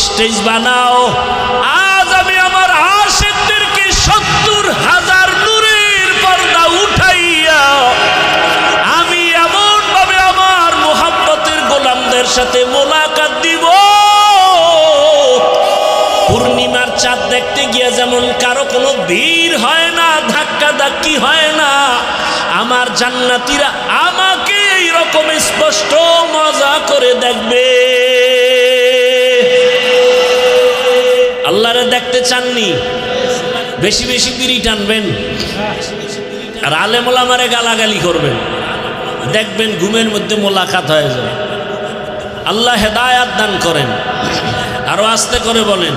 Stage বানাও। আজ আমি আমার আশিকদেরকে ৭০,০০০ নূরের পর্দা উঠাইয়া আমি এমন ভাবে আমার মুহাব্বতের গোলামদের সাথে মোলাকাত দিব। পূর্ণিমার চাঁদ দেখতে গিয়ে যেমন কারো কোনো ভিড় হয় না, ধাক্কা ধাক্কি হয় না, আমার জান্নাতীরা আমাকে এইরকম স্পষ্ট মজা করে দেখবে। আল্লাহরে দেখতে চাননি? বেশি বেশি বিড়ি টানবেন আর আলেম ওলামারে গালাগালি করবেন, দেখবেন ঘুমের মধ্যে মোলাকাত হয়ে যাবে। আল্লাহ হেদায়াত দান করেন। আরো আস্তে করে বলেন।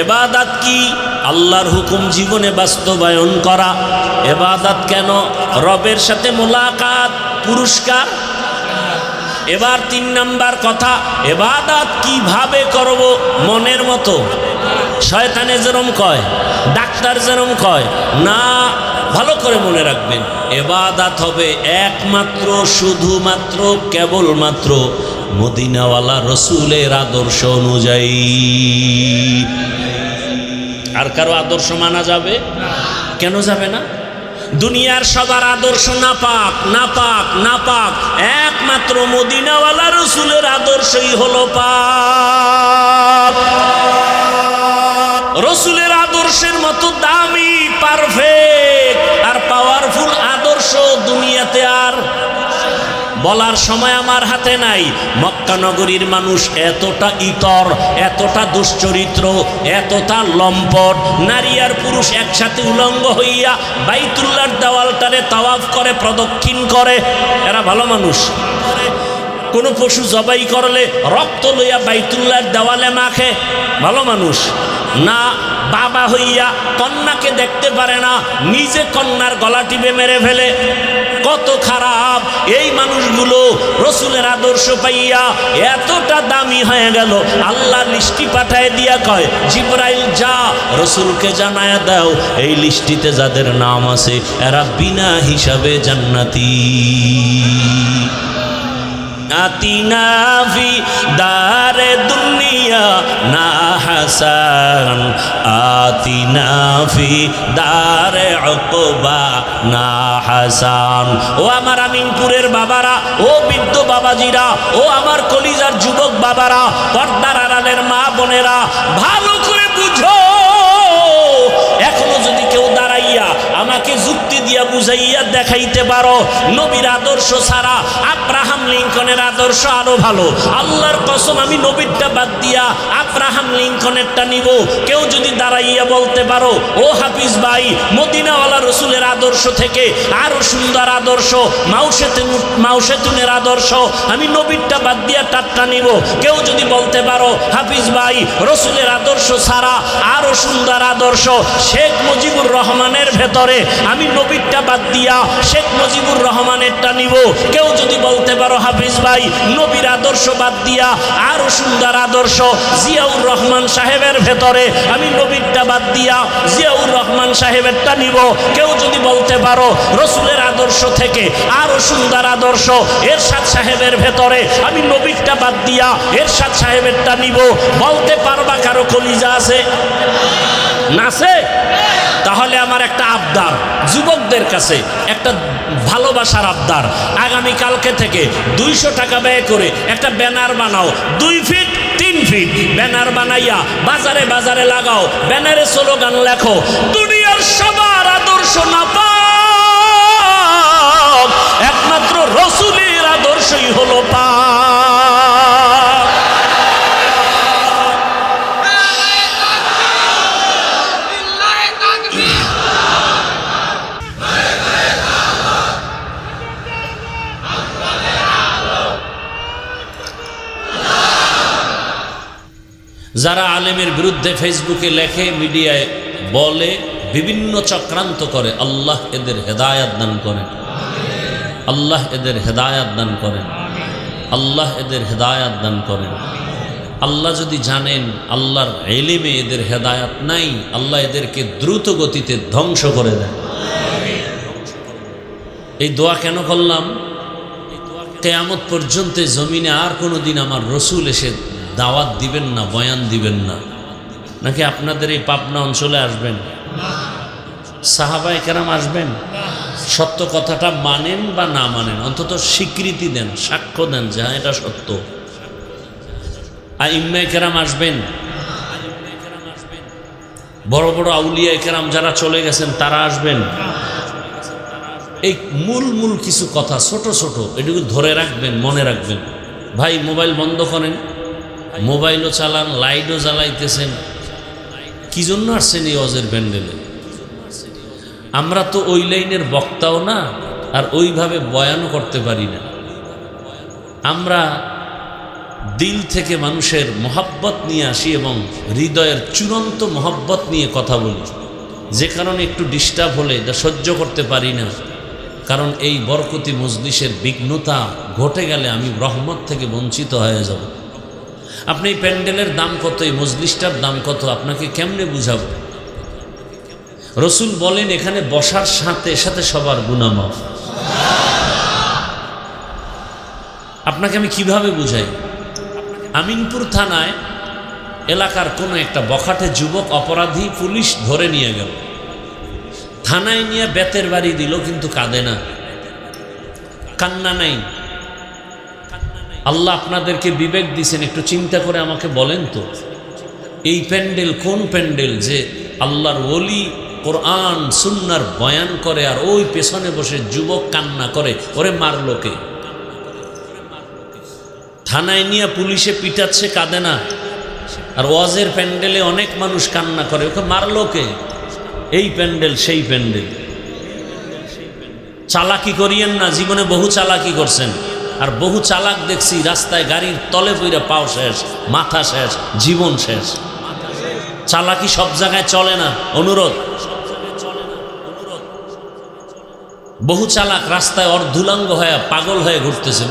ইবাদত কি? আল্লাহর হুকুম জীবনে বাস্তবায়ন করা। ইবাদত কেন? রবের সাথে মোলাকাত, পুরস্কার। এবার ৩ নাম্বার কথা, ইবাদত কিভাবে করব? মনের মতো, শয়তানে যেরম কয়, ডাক্তার যেরম কয় না। ভালো করে মনে রাখবেন, ইবাদত হবে একমাত্র, শুধুমাত্র, কেবলমাত্র মদিনাওয়ালা রসুলের আদর্শ অনুযায়ী। আর কারো আদর্শ মানা যাবে? কেন যাবে না? দুনিয়ার সবার আদর্শ নাপাক, নাপাক, নাপাক। একমাত্র মদিনাওয়ালা রসুলের আদর্শই হলো পাক। রসুলের আদর্শের মতো দামি, পারফেক্ট আর পাওয়ারফুল আদর্শ দুনিয়াতে আর বলার সময় আমার হাতে নাই। মক্কা নগরীর মানুষ এতটা ইতর, এতটা দুশ্চরিত্র, এতটা লম্পট, নারী আর পুরুষ একসাথে উলঙ্গ হইয়া বাইতুল্লাহর দেওয়ালটারে তাওয়াফ করে, প্রদক্ষিণ করে। এরা ভালো মানুষ? কোনো পশু জবাই করলে রক্ত লইয়া বাইতুল্লাহর দেওয়ালে মাখে, ভালো মানুষ না? বাবা হইয়া কন্যাকে দেখতে পারে না, নিজে কন্যার গলা টিপে মেরে ফেলে। কত খারাপ এই মানুষগুলো। রসুলের আদর্শ পাইয়া এতটা দামি হয়ে গেল, আল্লাহ লিস্টি পাঠায় দিয়া কয়, জিবরাইল যা রসুলকে জানায় দাও এই লিস্টিতে যাদের নাম আছে এরা বিনা হিসাবে জান্নাতি। আতিনা ফি দারে দুনিয়া না হাসান, আতিনা ফি দারে উকবা না হাসান। ও আমার আমিনপুরের বাবারা, ও বৃদ্ধ বাবাজিরা, ও আমার কলিজার যুবক বাবারা, পর্দার আড়ালের মা বোনেরা, ভালো করে বুঝো। এখনো যদি কেউ দাঁড়াইয়া আমাকে যুক্তি দিয়া বুঝাইয়া দেখাইতে পারো নবীর আদর্শ ছাড়া আব্রাহাম লিঙ্কনের আদর্শ আরো ভালো, আল্লাহর কসম আমি নবীরটা বাদ দিয়া আব্রাহাম লিঙ্কনেরটা নিব। কেউ যদি দাঁড়াইয়া বলতে পারো ও হাফিজ ভাই মদিনাওয়ালা রসুলের আদর্শ থেকে আরো সুন্দর আদর্শ মাউশেতুনের আদর্শ, আমি নবীরটা বাদ দিয়া টাট্টা নিব। কেউ যদি বলতে পারো হাফিজ ভাই রসুলের আদর্শ ছাড়া আরো সুন্দর আদর্শ শেখ মুজিবুর রহমানের ভেতরে, আমি নবীরটা বাদ দিয়া শেখ মুজিবুর রহমানেরটা নিব। কেউ যদি বলতে পারো হাফিজ ভাই নবীর আদর্শ বাদ দিয়া আরো সুন্দর আদর্শ জিয়াউর রহমান সাহেবের ভেতরে, আমি নবীরটা বাদ দিয়া জিয়াউর রহমান সাহেবেরটা নিব। কেউ যদি বলতে পারো রসুলের আদর্শ থেকে আরো সুন্দর আদর্শ এরশাদ সাহেবের ভেতরে, আমি নবীরটা বাদ দিয়া এরশাদ সাহেবেরটা নিব। বলতে পারবা কারো কলিজা আছে? নাছে? তাহলে আমার একটা আবদার, যুবকদের কাছে একটা ভালোবাসার আবদার, আগামীকালকে থেকে 200 টাকা ব্যয় করে একটা ব্যানার বানাও, 2 ফিট 3 ফিট ব্যানার বানাইয়া বাজারে বাজারে লাগাও। ব্যানারে স্লোগান লেখো, দুনিয়ার সবার আদর্শ না পাক, একমাত্র রসুলের আদর্শই হলো পাক। যারা আলেমের বিরুদ্ধে ফেসবুকে লেখে, মিডিয়ায় বলে, বিভিন্ন চক্রান্ত করে, আল্লাহ এদের হেদায়াত দান করেন, আল্লাহ এদের হেদায়াত দান করেন, আল্লাহ এদের হেদায়াত দান করেন। আল্লাহ যদি জানেন আল্লাহর ইলমে এদের হেদায়াত নাই, আল্লাহ এদেরকে দ্রুত গতিতে ধ্বংস করে দেন। এই দোয়া কেন করলাম? কিয়ামত পর্যন্ত জমিনে আর কোনো দিন আমার রসুল এসে দাওয়াত দিবেন না, বয়ান দিবেন না, নাকি আপনাদের এই পাবনা অঞ্চলে আসবেন? সাহাবায়ে কেরাম আসবেন? সত্য কথাটা মানেন বা না মানেন, অন্তত স্বীকৃতি দেন, সাক্ষ্য দেন যে হ্যাঁ এটা সত্য। আইম্মায়ে কেরাম আসবেন, বড় বড় আউলিয়ায়ে কেরাম যারা চলে গেছেন তারা আসবেন। এই মূল কিছু কথা ছোট ছোট এটুকু ধরে রাখবেন, মনে রাখবেন। ভাই মোবাইল বন্ধ করেন, মোবাইলও চালান, লাইটও জ্বালাইতেছেন, কি জন্য আসছেন এই ওয়াজের প্যান্ডেলে? আমরা তো ওই লাইনের বক্তাও না, আর ওইভাবে বয়ানও করতে পারি না। আমরা দিল থেকে মানুষের মহব্বত নিয়ে আসি এবং হৃদয়ের চূড়ান্ত মহব্বত নিয়ে কথা বলি, যে কারণে একটু ডিস্টার্ব হলে এটা সহ্য করতে পারি না। কারণ এই বরকতি মজলিসের বিঘ্নতা ঘটে গেলে আমি রহমত থেকে বঞ্চিত হয়ে যাব। আপনি এই প্যান্ডেলের দাম কত, এই মজলিসটার দাম কত, আপনাকে কেমনে বুঝাবো? রসুল বলেন এখানে বসার সাথে সাথে সবার গুনাহ মাফ। আপনাকে আমি কিভাবে বুঝাই? আমিনপুর থানায় এলাকার কোনো একটা বখাটে যুবক অপরাধী পুলিশ ধরে নিয়ে গেল, থানায় নিয়ে বেতের বাড়ি দিল, কিন্তু কাঁদে না, কান্না নাই। আল্লাহ আপনাদেরকে বিবেক দিয়েছেন, একটু চিন্তা করে আমাকে বলেন তো, এই প্যান্ডেল কোন প্যান্ডেল যে আল্লাহর ওলি কোরআন সুন্নার বয়ান করে আর ওই পেছনে বসে যুবক কান্না করে? ওরে মারলো কে? থানায় নিয়ে পুলিশে পিটাচ্ছে, কাঁদে না। আর ওয়াজের প্যান্ডেলে অনেক মানুষ কান্না করে, ওকে মারলো কে? এই প্যান্ডেল সেই প্যান্ডেল। চালাকি করিয়েন না, জীবনে বহু চালাকি করছেন, আর বহু চালাক দেখছি রাস্তায় গাড়ির তলে পইরা পাও শেষ, মাথা শেষ, জীবন শেষ। চালাকি সব জায়গায় চলে না, অনুরোধ। বহু চালাক রাস্তায় অর্ধুলাঙ্গ হয়ে পাগল হয়ে ঘুরতেছে,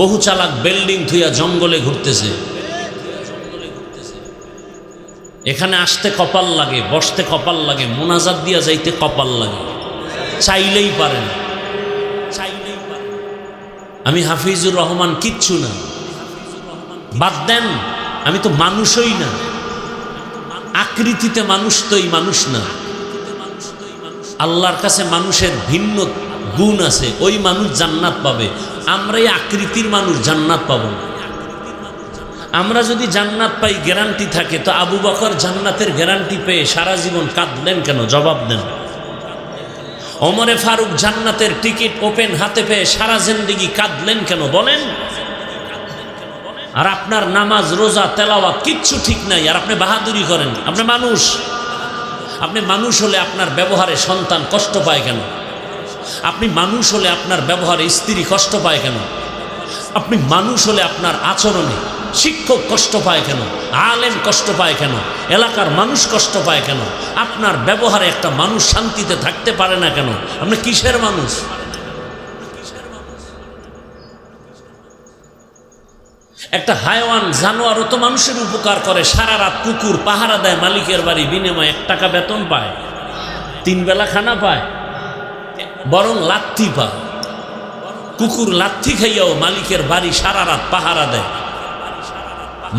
বহু চালাক বিল্ডিং থুইয়া জঙ্গলে ঘুরতেছে। এখানে আসতে কপাল লাগে, বসতে কপাল লাগে, মোনাজাত দিয়া যাইতে কপাল লাগে, চাইলেই পারেন। আমি হাফিজুর রহমান কিচ্ছু না, বাদ দেন, আমি তো মানুষই না, আকৃতিতে মানুষ তো এই মানুষ না। আল্লাহর কাছে মানুষের ভিন্ন গুণ আছে, ওই মানুষ জান্নাত পাবে, আমরা এই আকৃতির মানুষ জান্নাত পাবো না। আমরা যদি জান্নাত পাই গ্যারান্টি থাকে, তো আবু বকর জান্নাতের গ্যারান্টি পেয়ে সারা জীবন কাঁদলেন কেন? জবাব দেন। ওমরে ফারুক জান্নাতের টিকিট ওপেন হাতে পেয়ে সারা জিন্দেগি কাঁদলেন কেন? বলেন। আর আপনার নামাজ রোজা তেলাওয়াত কিচ্ছু ঠিক নাই, আর আপনি বাহাদুরি করেন। আপনি মানুষ, আপনি মানুষ হলে আপনার ব্যবহারে সন্তান কষ্ট পায় কেন? আপনি মানুষ হলে আপনার ব্যবহারে স্ত্রী কষ্ট পায় কেন? আপনি মানুষ হলে আপনার আচরণে শিক্ষক কষ্ট পায় কেন? আলেম কষ্ট পায় কেন? এলাকার মানুষ কষ্ট পায় কেন? আপনার ব্যবহারে একটা মানুষ শান্তিতে থাকতে পারে না কেন? আপনি কিসের মানুষ? একটা হায়ওয়ান জানোয়ারও তো মানুষের উপকার করে, সারা রাত কুকুর পাহারা দেয় মালিকের বাড়ি, বিনিময়ে 1 টাকা বেতন পায়, 3 বেলা খানা পায়, বরং লাথি পায়। কুকুর লাথি খাইয়াও মালিকের বাড়ি সারা রাত পাহারা দেয়,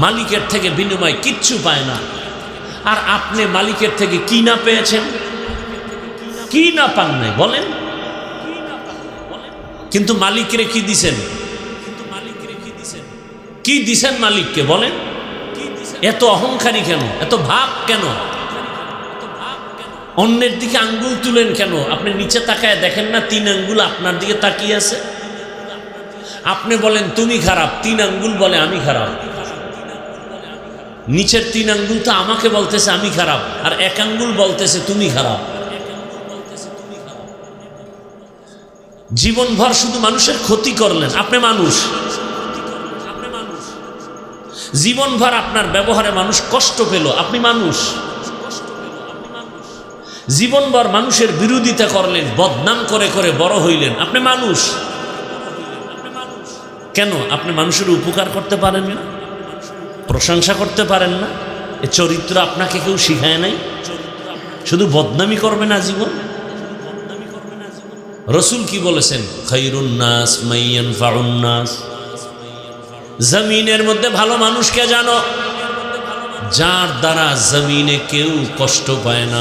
মালিকের থেকে বিনিময় কিচ্ছু পায় না। আর আপনি মালিকের থেকে কি না পেয়েছেন? কি না পান নাই বলেন? কিন্তু মালিকরে কি দিছেন? কি দিছেন মালিককে বলেন? এত অহংকারী কেন? এত ভাব কেন? অন্যের দিকে আঙ্গুল তুলেন কেন? আপনি নিচে তাকায় দেখেন না 3 আঙ্গুল আপনার দিকে তাকিয়ে আছে? আপনি বলেন তুমি খারাপ, 3 আঙ্গুল বলে আমি খারাপ। নিচের 3 আঙ্গুল তো আমাকে বলতেছে আমি খারাপ, আর 1 আঙ্গুল বলতেছে তুমি খারাপ। জীবনভর শুধু মানুষের ক্ষতি করলেন, আপনি মানুষ। জীবনভর আপনার ব্যবহারে মানুষ কষ্ট পেল, আপনি মানুষ। জীবনভর মানুষের বিরোধিতা করলেন, বদনাম করে করে বড় হইলেন, আপনি মানুষ। কেন আপনি মানুষের উপকার করতে পারেন না? প্রশংসা করতে পারেন না? এ চরিত্র আপনাকে কেউ শিখায় নাই? শুধু বদনামি করবে না জীবন। রসুল কি বলেছেন? খায়রুন নাস মান ইয়ানফাউন নাস। জমিনের মধ্যে ভালো মানুষকে জানো, যার দ্বারা জমিনে কেউ কষ্ট পায় না,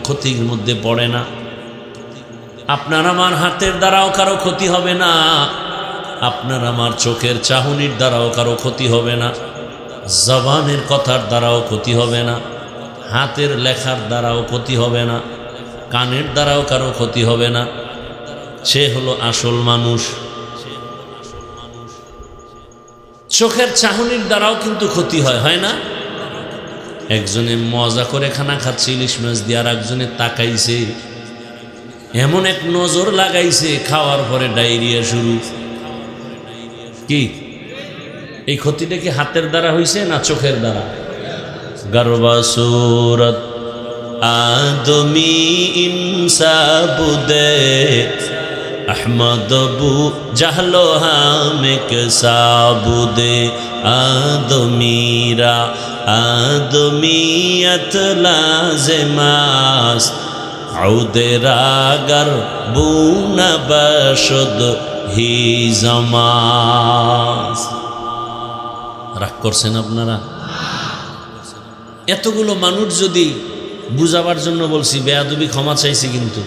ক্ষতির মধ্যে পড়ে না। আপনার আমার হাতের দ্বারাও কারো ক্ষতি হবে না, আপনার আমার চোখের চাহনির দ্বারাও কারো ক্ষতি হবে না, জবানের কথার দ্বারাও ক্ষতি হবে না, হাতের লেখার দ্বারাও ক্ষতি হবে না, কানের দ্বারাও কারো ক্ষতি হবে না। সে হলো আসল মানুষ। চোখের চাহনির দ্বারাও কিন্তু ক্ষতি হয় না? একজনে মজা করে খানা খাচ্ছে ইলিশ মাছ দিয়ে, আর একজনে তাকাইছে, এমন এক নজর লাগাইছে, খাওয়ার পরে ডায়রিয়া শুরু। কি এই ক্ষতিটা কি হাতের দ্বারা হইছে না চোখের দ্বারা? গর্বা সুরত আদমি ইনসাবুদে अहमद बू जहलो हम के साबुदे आदमीरा आदमियत लाज़िमास औदेरागर बून बशुद ही जमास। রাগ করছেন আপনারা? এতগুলো মানুষ যদি বুঝাবার জন্য বলছি, বেয়াদবি ক্ষমা চাইছি, কিন্তু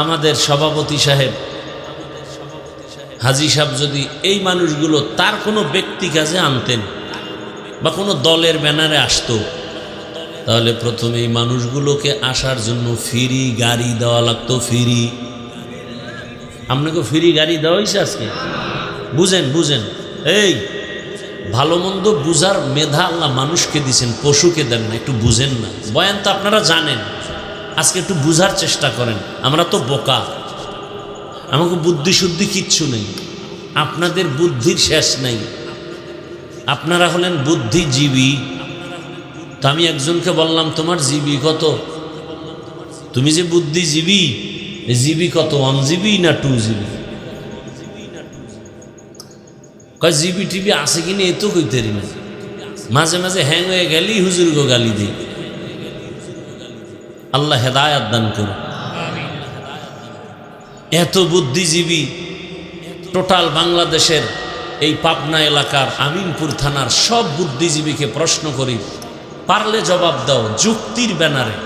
আমাদের সভাপতি সাহেব হাজী সাহেব যদি এই মানুষগুলো তার কোনো ব্যক্তি কাজে আনতেন বা কোনো দলের ব্যানারে আসতো, তাহলে প্রথমে এই মানুষগুলোকে আসার জন্য ফ্রি গাড়ি দেওয়া লাগতো। ফ্রি, আপনাকে ফ্রি গাড়ি দেওয়া হয়েছে আজকে? বুঝেন, এই ভালো মন্দ বুঝার মেধা আল্লাহ মানুষকে দিছেন, পশুকে দেন না। একটু বুঝেন না, বয়ান তো আপনারা জানেন, আজকে একটু বুঝার চেষ্টা করেন। আমরা তো বোকা, আমাকে বুদ্ধি শুদ্ধি কিচ্ছু নেই, আপনাদের বুদ্ধির শেষ নেই। আপনারা হলেন বুদ্ধিজীবী। তো আমি একজনকে বললাম, তোমার জিবি কত? তুমি যে বুদ্ধিজীবী, জিবি কত? 1 জিবি না 2 জিবি? কয় জিবি টিবি আছে কিনা এ তো কইতে পারি না, মাঝে মাঝে হ্যাং হয়ে গেলেই হুজুরকে গালি দিই। আল্লাহ হেদায়াত দান করুন। এত বুদ্ধিজীবী টোটাল বাংলাদেশের এই পাবনা এলাকার আমিনপুর থানার সব বুদ্ধিজীবীকে প্রশ্ন করি, পারলে জবাব দাও, যুক্তির ব্যানারে।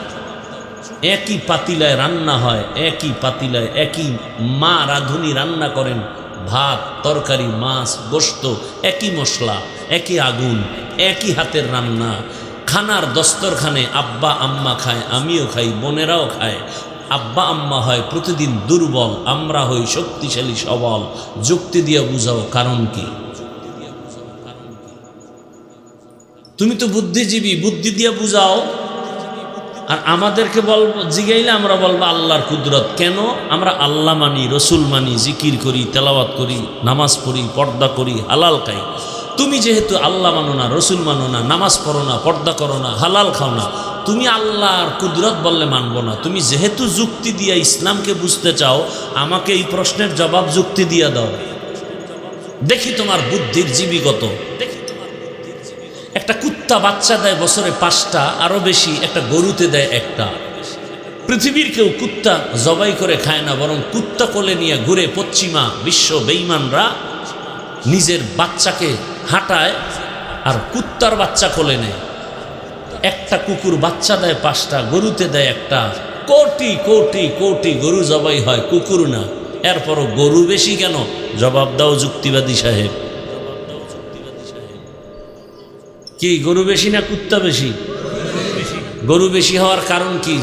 একই পাতিলায় রান্না হয়, একই পাতিলায় একই মা রাঁধুনি রান্না করেন, ভাত তরকারি মাছ গোশত, একই মশলা একই আগুন, একই হাতের রান্না। খানার দস্তরখানে আব্বা আম্মা খায়, আমিও খাই, বোনেরাও খায়। আব্বা আম্মা হয় প্রতিদিন দুর্বল, আমরা হই শক্তিশালী সবল। যুক্তি দিয়ে বুঝাও, কারণ কি? তুমি তো বুদ্ধিজীবী, বুদ্ধি দিয়ে বুঝাও। আর আমাদেরকে বলবো, জিগাইলে আমরা বলবো আল্লাহর কুদরত। কেন? আমরা আল্লাহ মানি, রসুল মানি, জিকির করি, তেলাওয়াত করি, নামাজ পড়ি, পর্দা করি, হালাল খাই। তুমি যেহেতু আল্লাহ মানো না, রসুল মানো না, নামাজ পড়ো না, পর্দা করো না, হালাল খাও না, তুমি আল্লাহর কুদরত বললে মানবো না। তুমি যেহেতু যুক্তি দিয়ে ইসলামকে বুঝতে চাও, আমাকে এই প্রশ্নের জবাব যুক্তি দিয়ে দাও, দেখি তোমার বুদ্ধির জীবী কত। একটা কুত্তা বাচ্চা দেয় বছরে 5টা, আরো বেশি একটা গরুতে দেয় 1টা। পৃথিবীর কেউ কুত্তা জবাই করে খায় না, বরং কুত্তা কোলে নিয়ে ঘুরে পশ্চিমা বিশ্ব বেঈমানরা নিজের বাচ্চাকে হাঁটায় আর কুত্তার বাচ্চা কোলে নেয়। একটা কুকুর বাচ্চা দেয় 5টা, গরুতে দেয় 1টা। কোটি কোটি কোটি গরু জবাই হয়, কুকুর না। এরপরও গরু বেশি কেন? জবাব দাও যুক্তিবাদী সাহেব। কি গরু বেশি না কুত্তা বেশি? গরু বেশি হওয়ার কারণ কি?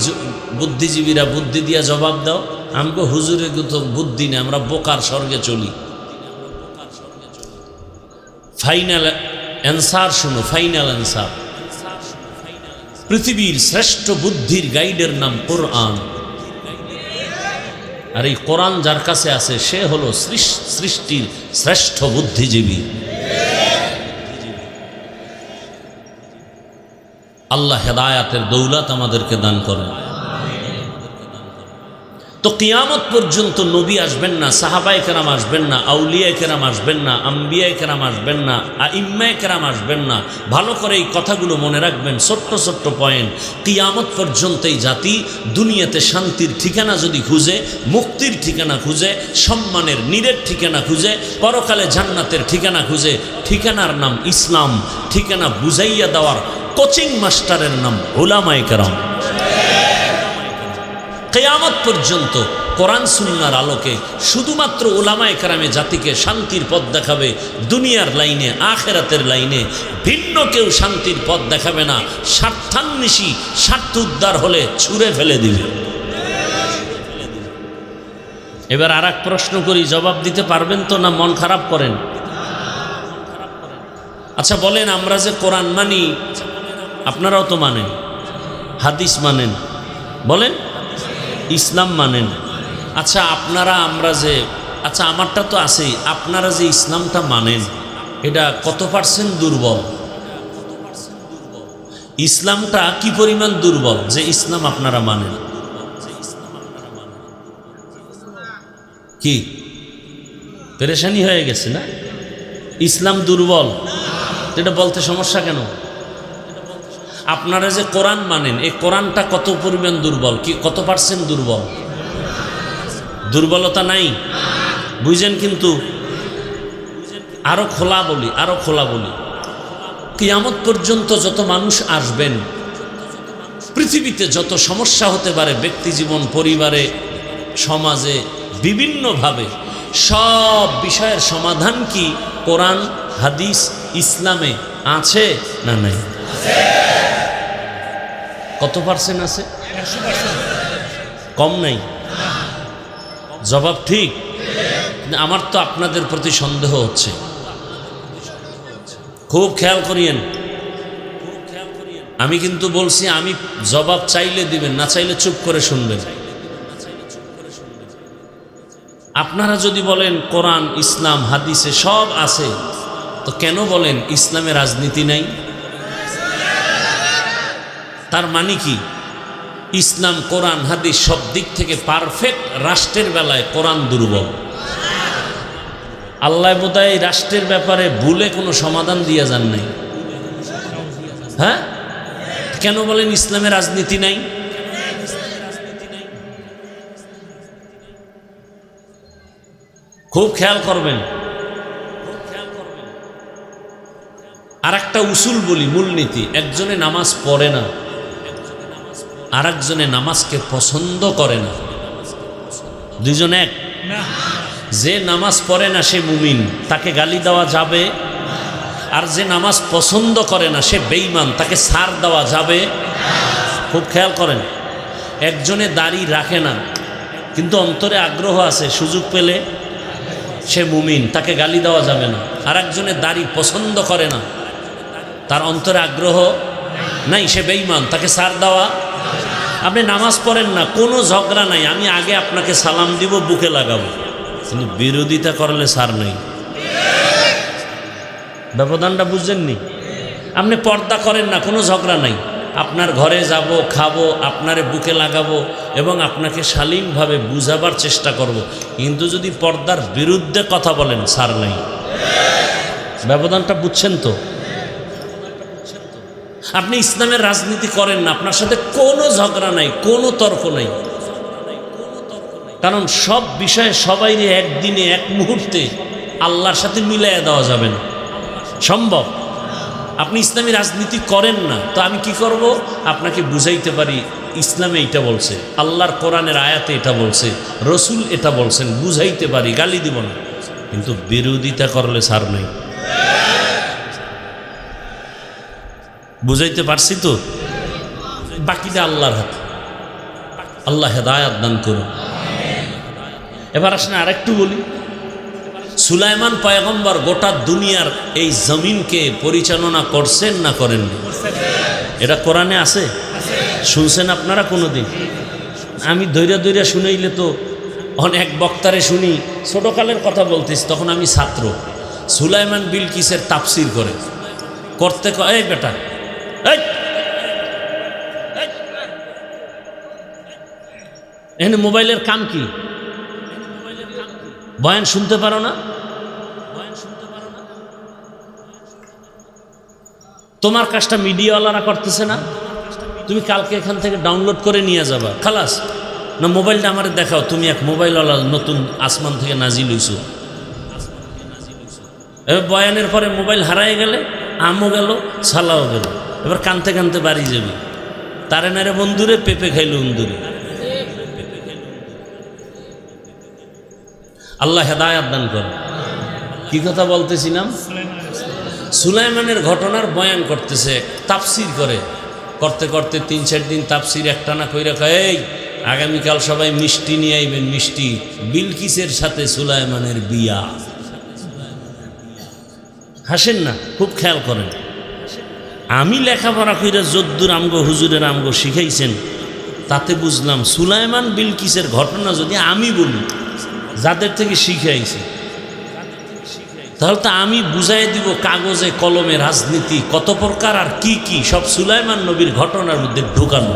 বুদ্ধিজীবীরা বুদ্ধি দিয়া জবাব দাও। আমাকে হুজুরের তো বুদ্ধি নেই, আমরা বোকার স্বর্গে চলি। ফাইনাল অ্যান্সার শুনো, ফাইনাল অ্যান্সার। পৃথিবীর শ্রেষ্ঠ বুদ্ধির গাইডের নাম কোরআন। আর এই কোরআন যার কাছে আছে সে হলো সৃষ্টির শ্রেষ্ঠ বুদ্ধিজীবী। আল্লাহ হেদায়াতের দৌলত আমাদেরকে দান করেন। তো তো কিয়ামত পর্যন্ত নবী আসবেন না, সাহাবায়ে কেরাম আসবেন না, আউলিয়ায়ে কেরাম আসবেন না, আম্বিয়ায়ে কেরাম আসবেন না, আইম্মায়ে কেরাম আসবেন না। ভালো করে এই কথাগুলো মনে রাখবেন, ছোট্ট ছোট্ট পয়েন্ট। কিয়ামত পর্যন্ত এই জাতি দুনিয়াতে শান্তির ঠিকানা যদি খুঁজে, মুক্তির ঠিকানা খুঁজে, সম্মানের নীড়ের ঠিকানা খুঁজে, পরকালে জান্নাতের ঠিকানা খুঁজে, ঠিকানার নাম ইসলাম। ঠিকানা বুঝাইয়া দেওয়ার কোচিং মাস্টারের নাম উলামায়ে কেরাম। কিয়ামত পর্যন্ত কোরআন সুন্নাহর আলোকে শুধুমাত্র উলামায়ে কেরামে জাতিকে শান্তির পথ দেখাবে, দুনিয়ার লাইনে আখিরাতের লাইনে ভিন্ন কেউ শান্তির পথ দেখাবে না। স্বার্থান্বেষী স্বার্থ উদ্ধার হলে ছুঁড়ে ফেলে দিবে। এবার আর এক প্রশ্ন করি, জবাব দিতে পারবেন তো না মন খারাপ করেন? আচ্ছা বলেন, আমরা যে কোরআন মানি, আপনারাও তো মানেন, হাদিস মানেন, বলেন ইসলাম মানেন। আচ্ছা আপনারা আমরা যে, আচ্ছা আমারটা তো আছেই, আপনারা যে ইসলামটা মানেন এটা কত পার্সেন্ট দুর্বল? ইসলামটা কি পরিমাণ দুর্বল যে ইসলাম আপনারা মানেন? কি পেরেশানি হয়ে গেছে না? ইসলাম দুর্বল, এটা বলতে সমস্যা কেন? আপনারা যে কোরআন মানেন, এই কোরআনটা কত পরিমাণ দুর্বল, কি কত পার্সেন্ট দুর্বল? দুর্বলতা নাই, বুঝেন? কিন্তু আরো খোলা বলি, কিয়ামত পর্যন্ত যত মানুষ আসবেন, পৃথিবীতে যত সমস্যা হতে পারে, ব্যক্তি জীবন, পরিবারে, সমাজে, বিভিন্নভাবে, সব বিষয়ের সমাধান কি কোরআন, হাদিস, ইসলামে আছে না নাই? কত পার্সেন্ট আছে? কম নাই? জবাব ঠিক। আমার তো আপনাদের প্রতি সন্দেহ হচ্ছে, খুব খেয়াল করিয়েন। আমি কিন্তু বলছি, আমি জবাব চাইলে দিবেন, না চাইলে চুপ করে শুনবেন। আপনারা যদি বলেন কোরআন, ইসলাম, হাদিসে সব আছে, তো কেন বলেন ইসলামে রাজনীতি নাই? তার মানে কি? ইসলাম, কোরআন, হাদিস সব দিক থেকে পারফেক্ট। রাষ্ট্রের বেলায় কোরআন দুর্বল। আল্লাহ বোধহয় এই রাষ্ট্রের ব্যাপারে ভুলে কোনো সমাধান দিয়ে যান নাই। হ্যাঁ, কেন বলেন ইসলামে রাজনীতি নাই? খুব খেয়াল করবেন। আর একটা উসুল বলি, মূলনীতি, একজনে নামাজ পড়ে না, আর একজনে নামাজকে পছন্দ করে না, দুইজন এক? যে নামাজ পড়ে না সে মুমিন, তাকে গালি দেওয়া যাবে। আর যে নামাজ পছন্দ করে না সে বেঈমান, তাকে ছাড় দেওয়া যাবে। খুব খেয়াল করেন। একজনে দাড়ি রাখে না কিন্তু অন্তরে আগ্রহ আছে, সুযোগ পেলে সে মুমিন, তাকে গালি দেওয়া যাবে না। আর একজনে দাড়ি পছন্দ করে না, তার অন্তরে আগ্রহ নাই, সে বেঈমান, তাকে ছাড় দেওয়া। আপনি নামাজ পড়েন না, কোনো ঝগড়া নাই, আমি আগে আপনাকে সালাম দিব, বুকে লাগাবো, কিন্তু বিরোধিতা করলে ছাড় নেই। ব্যবধানটা বুঝছেননি? আপনি পর্দা করেন না, কোনো ঝগড়া নাই, আপনার ঘরে যাব, খাবো, আপনারে বুকে লাগাবো এবং আপনাকে শালীনভাবে বুঝাবার চেষ্টা করব। কিন্তু যদি পর্দার বিরুদ্ধে কথা বলেন, ছাড় নাই। ব্যবধানটা বুঝছেন তো? আপনি ইসলামের রাজনীতি করেন না, আপনার সাথে কোনো ঝগড়া নাই, কোনো তর্ক নাই, কারণ সব বিষয়ে সবাই একদিনে এক মুহূর্তে আল্লাহর সাথে মিলাইয়া দেওয়া যাবে না, সম্ভব। আপনি ইসলামী রাজনীতি করেন না, তো আমি কি করব? আপনাকে বুঝাইতে পারি ইসলামে এটা বলছে, আল্লাহর কোরআনের আয়াতে এটা বলছে, রসুল এটা বলছেন, বুঝাইতে পারি, গালি দিব না, কিন্তু বিরোধিতা করলে ছাড় নেই। বুঝাইতে পারছি তো? বাকিটা আল্লাহর হাতে, আল্লাহ হেদায়াত দান করুন। এবার আসলে আরেকটু বলি, সুলাইমান পয়গম্বর গোটা দুনিয়ার এই জমিনকে পরিচালনা করছেন না করেন? এটা কোরআনে আছে, শুনছেন আপনারা কোনোদিন? আমি দৈরা শুনাইলে তো অনেক বক্তারে শুনি, ছোটকালের কথা বলতেছি, তখন আমি ছাত্র। সুলাইমান বিলকিসের তাফসির করে করতে এই বেটা, এখানে মোবাইলের কাম কি? বয়ান শুনতে পারো না? তোমার কাজটা মিডিয়াওয়ালারা করতেছে না? তুমি কালকে এখান থেকে ডাউনলোড করে নিয়ে যাবা, খালাস। না মোবাইলটা আমার দেখাও, তুমি এক মোবাইলওয়ালা নতুন আসমান থেকে নাজিল হইছো। এবার বয়ানের পরে মোবাইল হারাই গেলে আমও গেল, সালাও গেল, এবার কানতে কানতে বাড়ি যাবি। তারে নারে বন্ধুরে, পেঁপে খাইল উন্দুরে। আল্লাহ হেদায়াত দান করে। কি কথা বলতেছিলাম? সুলাইমানের ঘটনার বয়ান করতেছে, তাফসির করে, করতে করতে 3-4 দিন তাফসির একটানা কইরা কয়, এই আগামীকাল সবাই মিষ্টি নিয়ে আইবেন, মিষ্টি, বিলকিসের সাথে সুলাইমানের বিয়া। হাসেন না, খুব খেয়াল করেন। আমি লেখাপড়া কইরা যদ্দুর আমগো হুজুরের আমগো শিখাইছেন, তাতে বুঝলাম সুলাইমান বিলকিসের ঘটনা যদি আমি বলি, যাদের থেকে শিখাইছি, তাহলে তো আমি বুঝাই দিব কাগজে কলমে রাজনীতি কত প্রকার আর কি কি সব সুলাইমান নবীর ঘটনার মধ্যে ঢুকানো।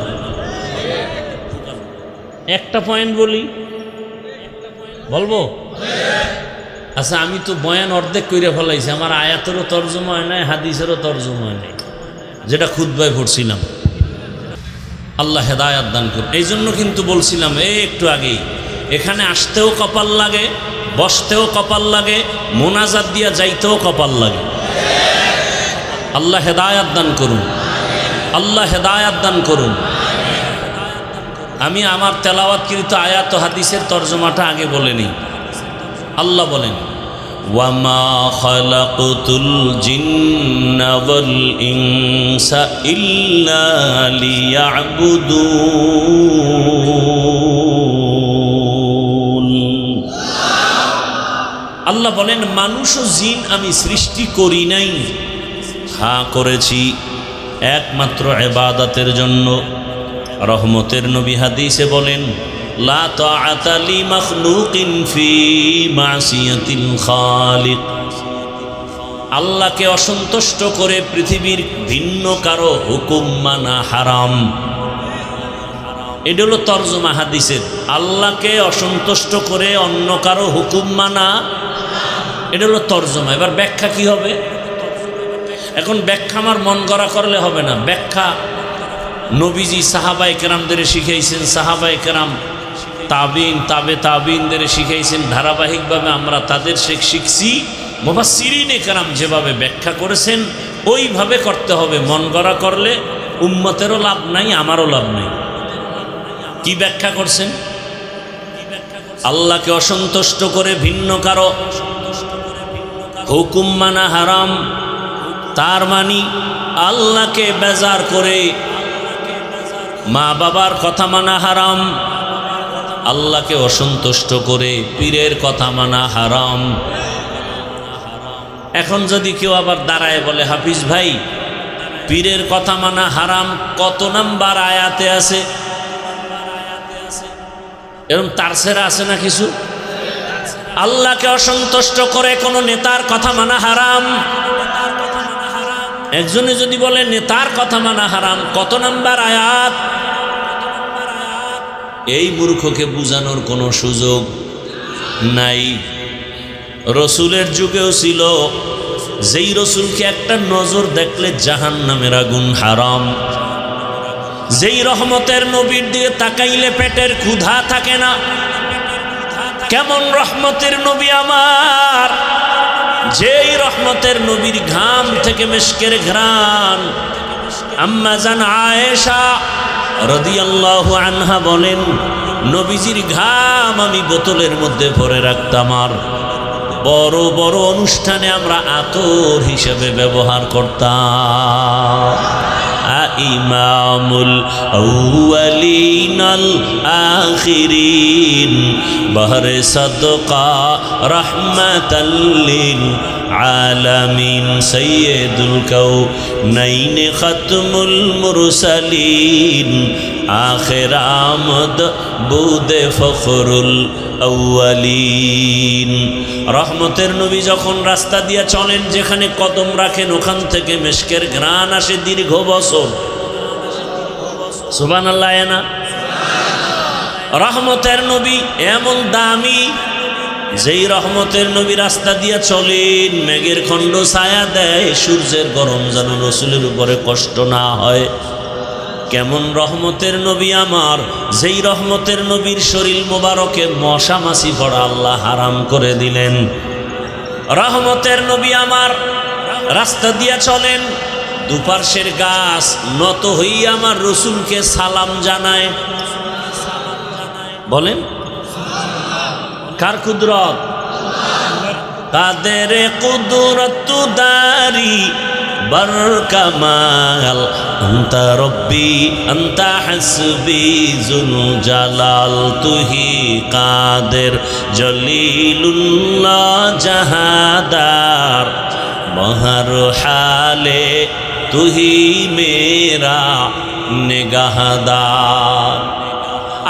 একটা পয়েন্ট বলবো? আচ্ছা, আমি তো বয়ান অর্ধেক কইরা ফেলাইছি, আমার আয়াতেরও তর্জমা হয় নাই, হাদিসেরও তর্জমা হয় নাই, যেটা খুতবায় পড়ছিলাম। আল্লাহ হেদায়াত দান করুন। এই জন্য কিন্তু বলছিলাম একটু আগেই, এখানে আসতেও কপাল লাগে, বসতেও কপাল লাগে, মোনাজাত দিয়া যাইতেও কপাল লাগে। আল্লাহ হেদায়াত দান করুন, আল্লাহ হেদায়াত দান করুন। আমি আমার তেলাওয়াতকৃত আয়াত ও হাদিসের তর্জমাটা আগে বলে নিই। আল্লাহ বলেন, ওয়ামা খালাকতুল জিন্না ওয়াল ইনসা ইল্লা লিয়াবুদুন। আল্লাহ বলেন, মানুষ ও জিন আমি সৃষ্টি করি নাই, হ্যাঁ করেছি একমাত্র ইবাদতের জন্য। রহমতের নবী হাদিসে বলেন, লা তাআতা লি মাখলুকিন ফি মাসিয়াতিল খালিক। আল্লাহকে অসন্তুষ্ট করে পৃথিবীর ভিন্ন কারো হুকুম মানা হারাম। এটা হলো তর্জমা হাদিসের। আল্লাহকে অসন্তুষ্ট করে অন্য কারো হুকুম মানা, এটা হলো তর্জমা। এবার ব্যাখ্যা কি হবে? এখন ব্যাখ্যা আমার মন গড়া করলে হবে না। ব্যাখ্যা নবীজি সাহাবায়ে কেরামদের শিখাইছেন, সাহাবায়ে কেরাম তাবিন, তাবিনদের শিখাইছেন, ধারাবাহিকভাবে আমরা তাদের শিখছি। মুফাসসিরিনে কেরাম যেভাবে ব্যাখ্যা করেছেন ওইভাবে করতে হবে। মন গড়া করলে উম্মতেরও লাভ নাই, আমারও লাভ নাই। কি ব্যাখ্যা করছেন? আল্লাহকে অসন্তুষ্ট করে ভিন্ন কারো হুকুম মানা হারাম। তার মানে আল্লাহকে বেজার করে মা বাবার কথা মানা হারাম, আল্লাহকে অসন্তুষ্ট করে পীরের কথা মানা হারাম। এখন যদি কেউ আবার দাঁড়ায় বলে, হাফিজ ভাই পীরের কথা মানা হারাম কত নাম্বার আয়াতে আছে? এরকম তারসেরা আছে না কিছু? আল্লাহকে অসন্তুষ্ট করে কোন নেতার কথা মানা হারাম। একজনে যদি বলে নেতার কথা মানা হারাম, কত নাম্বার আয়াত? এই মূর্খকে বুঝানোর কোনো সুযোগ নাই। রসুলের যুগেও ছিল, যেই রসুলকে একটা নজর দেখলে জাহান্নামের আগুন হারাম, যেই রহমতের নবীর দিয়ে তাকাইলে পেটের ক্ষুধা থাকে না। কেমন রহমতের নবী আমার, যেই রহমতের নবীর ঘাম থেকে মেশকের ঘ্রাণ। আম্মা জান আয়েশা রাদিয়াল্লাহু আনহা বলেন, নবীজির ঘাম আমি বোতলের মধ্যে ভরে রাখতাম, আর বড় বড় অনুষ্ঠানে আমরা আতর হিসেবে ব্যবহার করতাম। ইমামুল আউয়ালিন আল আখিরিন বহরে সাদকা রাহমাতাল লিল আলামিন সাইয়্যিদুল কাউনাইন খাতমুল মুরসালিন আখির আমদ বুদে ফখরুল আউয়ালিন। রহমতের নবী যখন রাস্তা দিয়ে চলেন, যেখানে কদম রাখেন ওখান থেকে মেশকের ঘ্রাণ আসে দীর্ঘ বছর। সুবহানাল্লাহ না? রহমতের নবী এমন দামি, যেই রহমতের নবী রাস্তা দিয়া চলেন, মেঘের খণ্ড ছায়া দেয়, সূর্যের গরম যেন রসুলের উপরে কষ্ট না হয়। কেমন রহমতের নবী আমার, যেই রহমতের নবীর শরীর মোবারকে মশা মাছি পড়া আল্লাহ হারাম করে দিলেন। রহমতের নবী আমার রাস্তা দিয়া চলেন, দুপার্শ্বের গাছ নত হইয়া আমার রসুলকে সালাম জানায়। বলেন কার কুদরত? কাদের কুদরত দারি বরকামাল, আনতা রব্বি আনতা হাসবি জুল জালাল, তুহি কাদের জলিলুল্লাহ জাহাদার, বহর হালে তুহি মেরা নিগাহদার।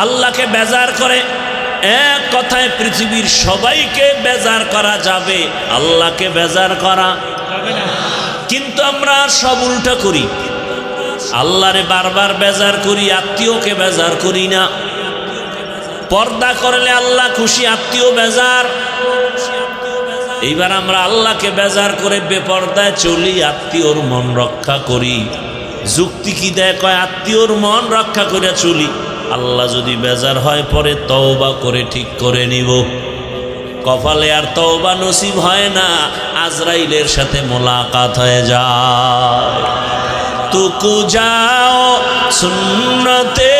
আল্লাহকে বেজার করে, এক কথায় পৃথিবীর সবাইকে বেজার করা যাবে, আল্লাহকে বেজার করা যাবে না। কিন্তু আমরা সব উল্টা করি, আল্লাহরে বারবার বেজার করি, আত্মীয়কে বেজার করি না। পর্দা করলে আল্লাহ খুশি, আত্মীয় বেজার। এইবার আমরা আল্লাহকে বেজার করে বেপর্দায় চলি, আত্মীয়র মন রক্ষা করি। যুক্তি কি দেয়? কয় আত্মীয়র মন রক্ষা করে চলি, আল্লাহ যদি বেজার হয় পরে তওবা করে ঠিক করে নিব। কপালে আর তওবা নসিব হয় না, আজরাইলের সাথে মোলাকাত হয়ে যায়। তুকু যাও সুন্নতে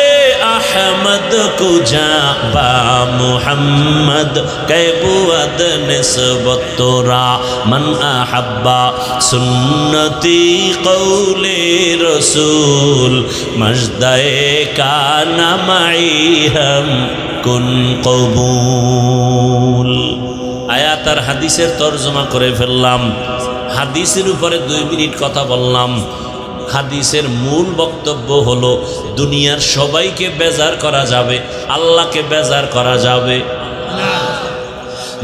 আহমদ কুজা বা মুহাম্মদ কেবুয়াদ নিসবত তোরা, মান আহাব্বা সুন্নতি কৌলে রসুল, মজদায়ে কানা মাই হাম কুন কবুল। আয়াত আর হাদিসের তর্জমা করে ফেললাম, হাদিসের উপরে 2 মিনিট কথা বললাম। হাদিসের মূল বক্তব্য হলো দুনিয়ার সবাইকে বেজার করা যাবে, আল্লাহকে বেজার করা যাবে না।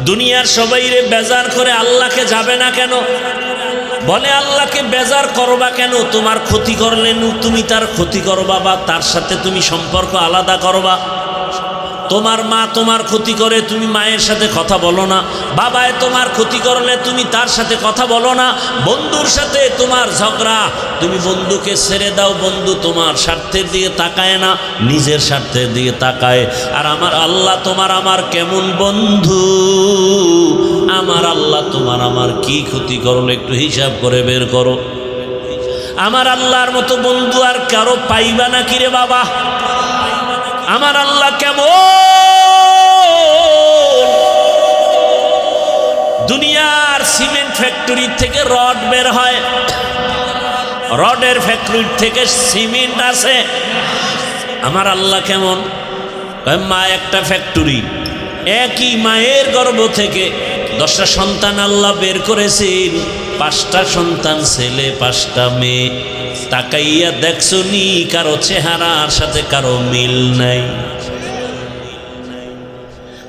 দুনিয়ার সবাইরে বেজার করে আল্লাহকে যাবে না কেন? বলে আল্লাহকে বেজার করবা কেন? তোমার ক্ষতি করলে তুমি তার ক্ষতি করবা, বা তার সাথে তুমি সম্পর্ক আলাদা করবা। তোমার মা তোমার ক্ষতি করে, তুমি মায়ের সাথে কথা বলো না। বাবায় তোমার ক্ষতি করলে তুমি তার সাথে কথা বলো না। বন্ধুর সাথে তোমার ঝগড়া, তুমি বন্ধুকে ছেড়ে দাও। বন্ধু তোমার স্বার্থের দিকে তাকায় না, নিজের স্বার্থের দিকে তাকায়। আর আমার আল্লাহ তোমার আমার কেমন বন্ধু? আমার আল্লাহ তোমার আমার কি ক্ষতি করলো একটু হিসাব করে বের করো। আমার আল্লাহর মতো বন্ধু আর কারো পাইবা না কিরে বাবা? আমার আল্লাহ কেমন? দুনিয়ার সিমেন্ট ফ্যাক্টরি থেকে রড বের হয়, রডের ফ্যাক্টরি থেকে সিমেন্ট আসে। আমার আল্লাহ কেমন? মা একটা ফ্যাক্টরি, একই মায়ের গর্ভ থেকে 10টা সন্তান আল্লাহ বের করেছেন। 5টা সন্তান ছেলে, 5টা মেয়ে। তাকাইয়া দেখছো নি কারো চেহারার সাথে কারো মিল নাই?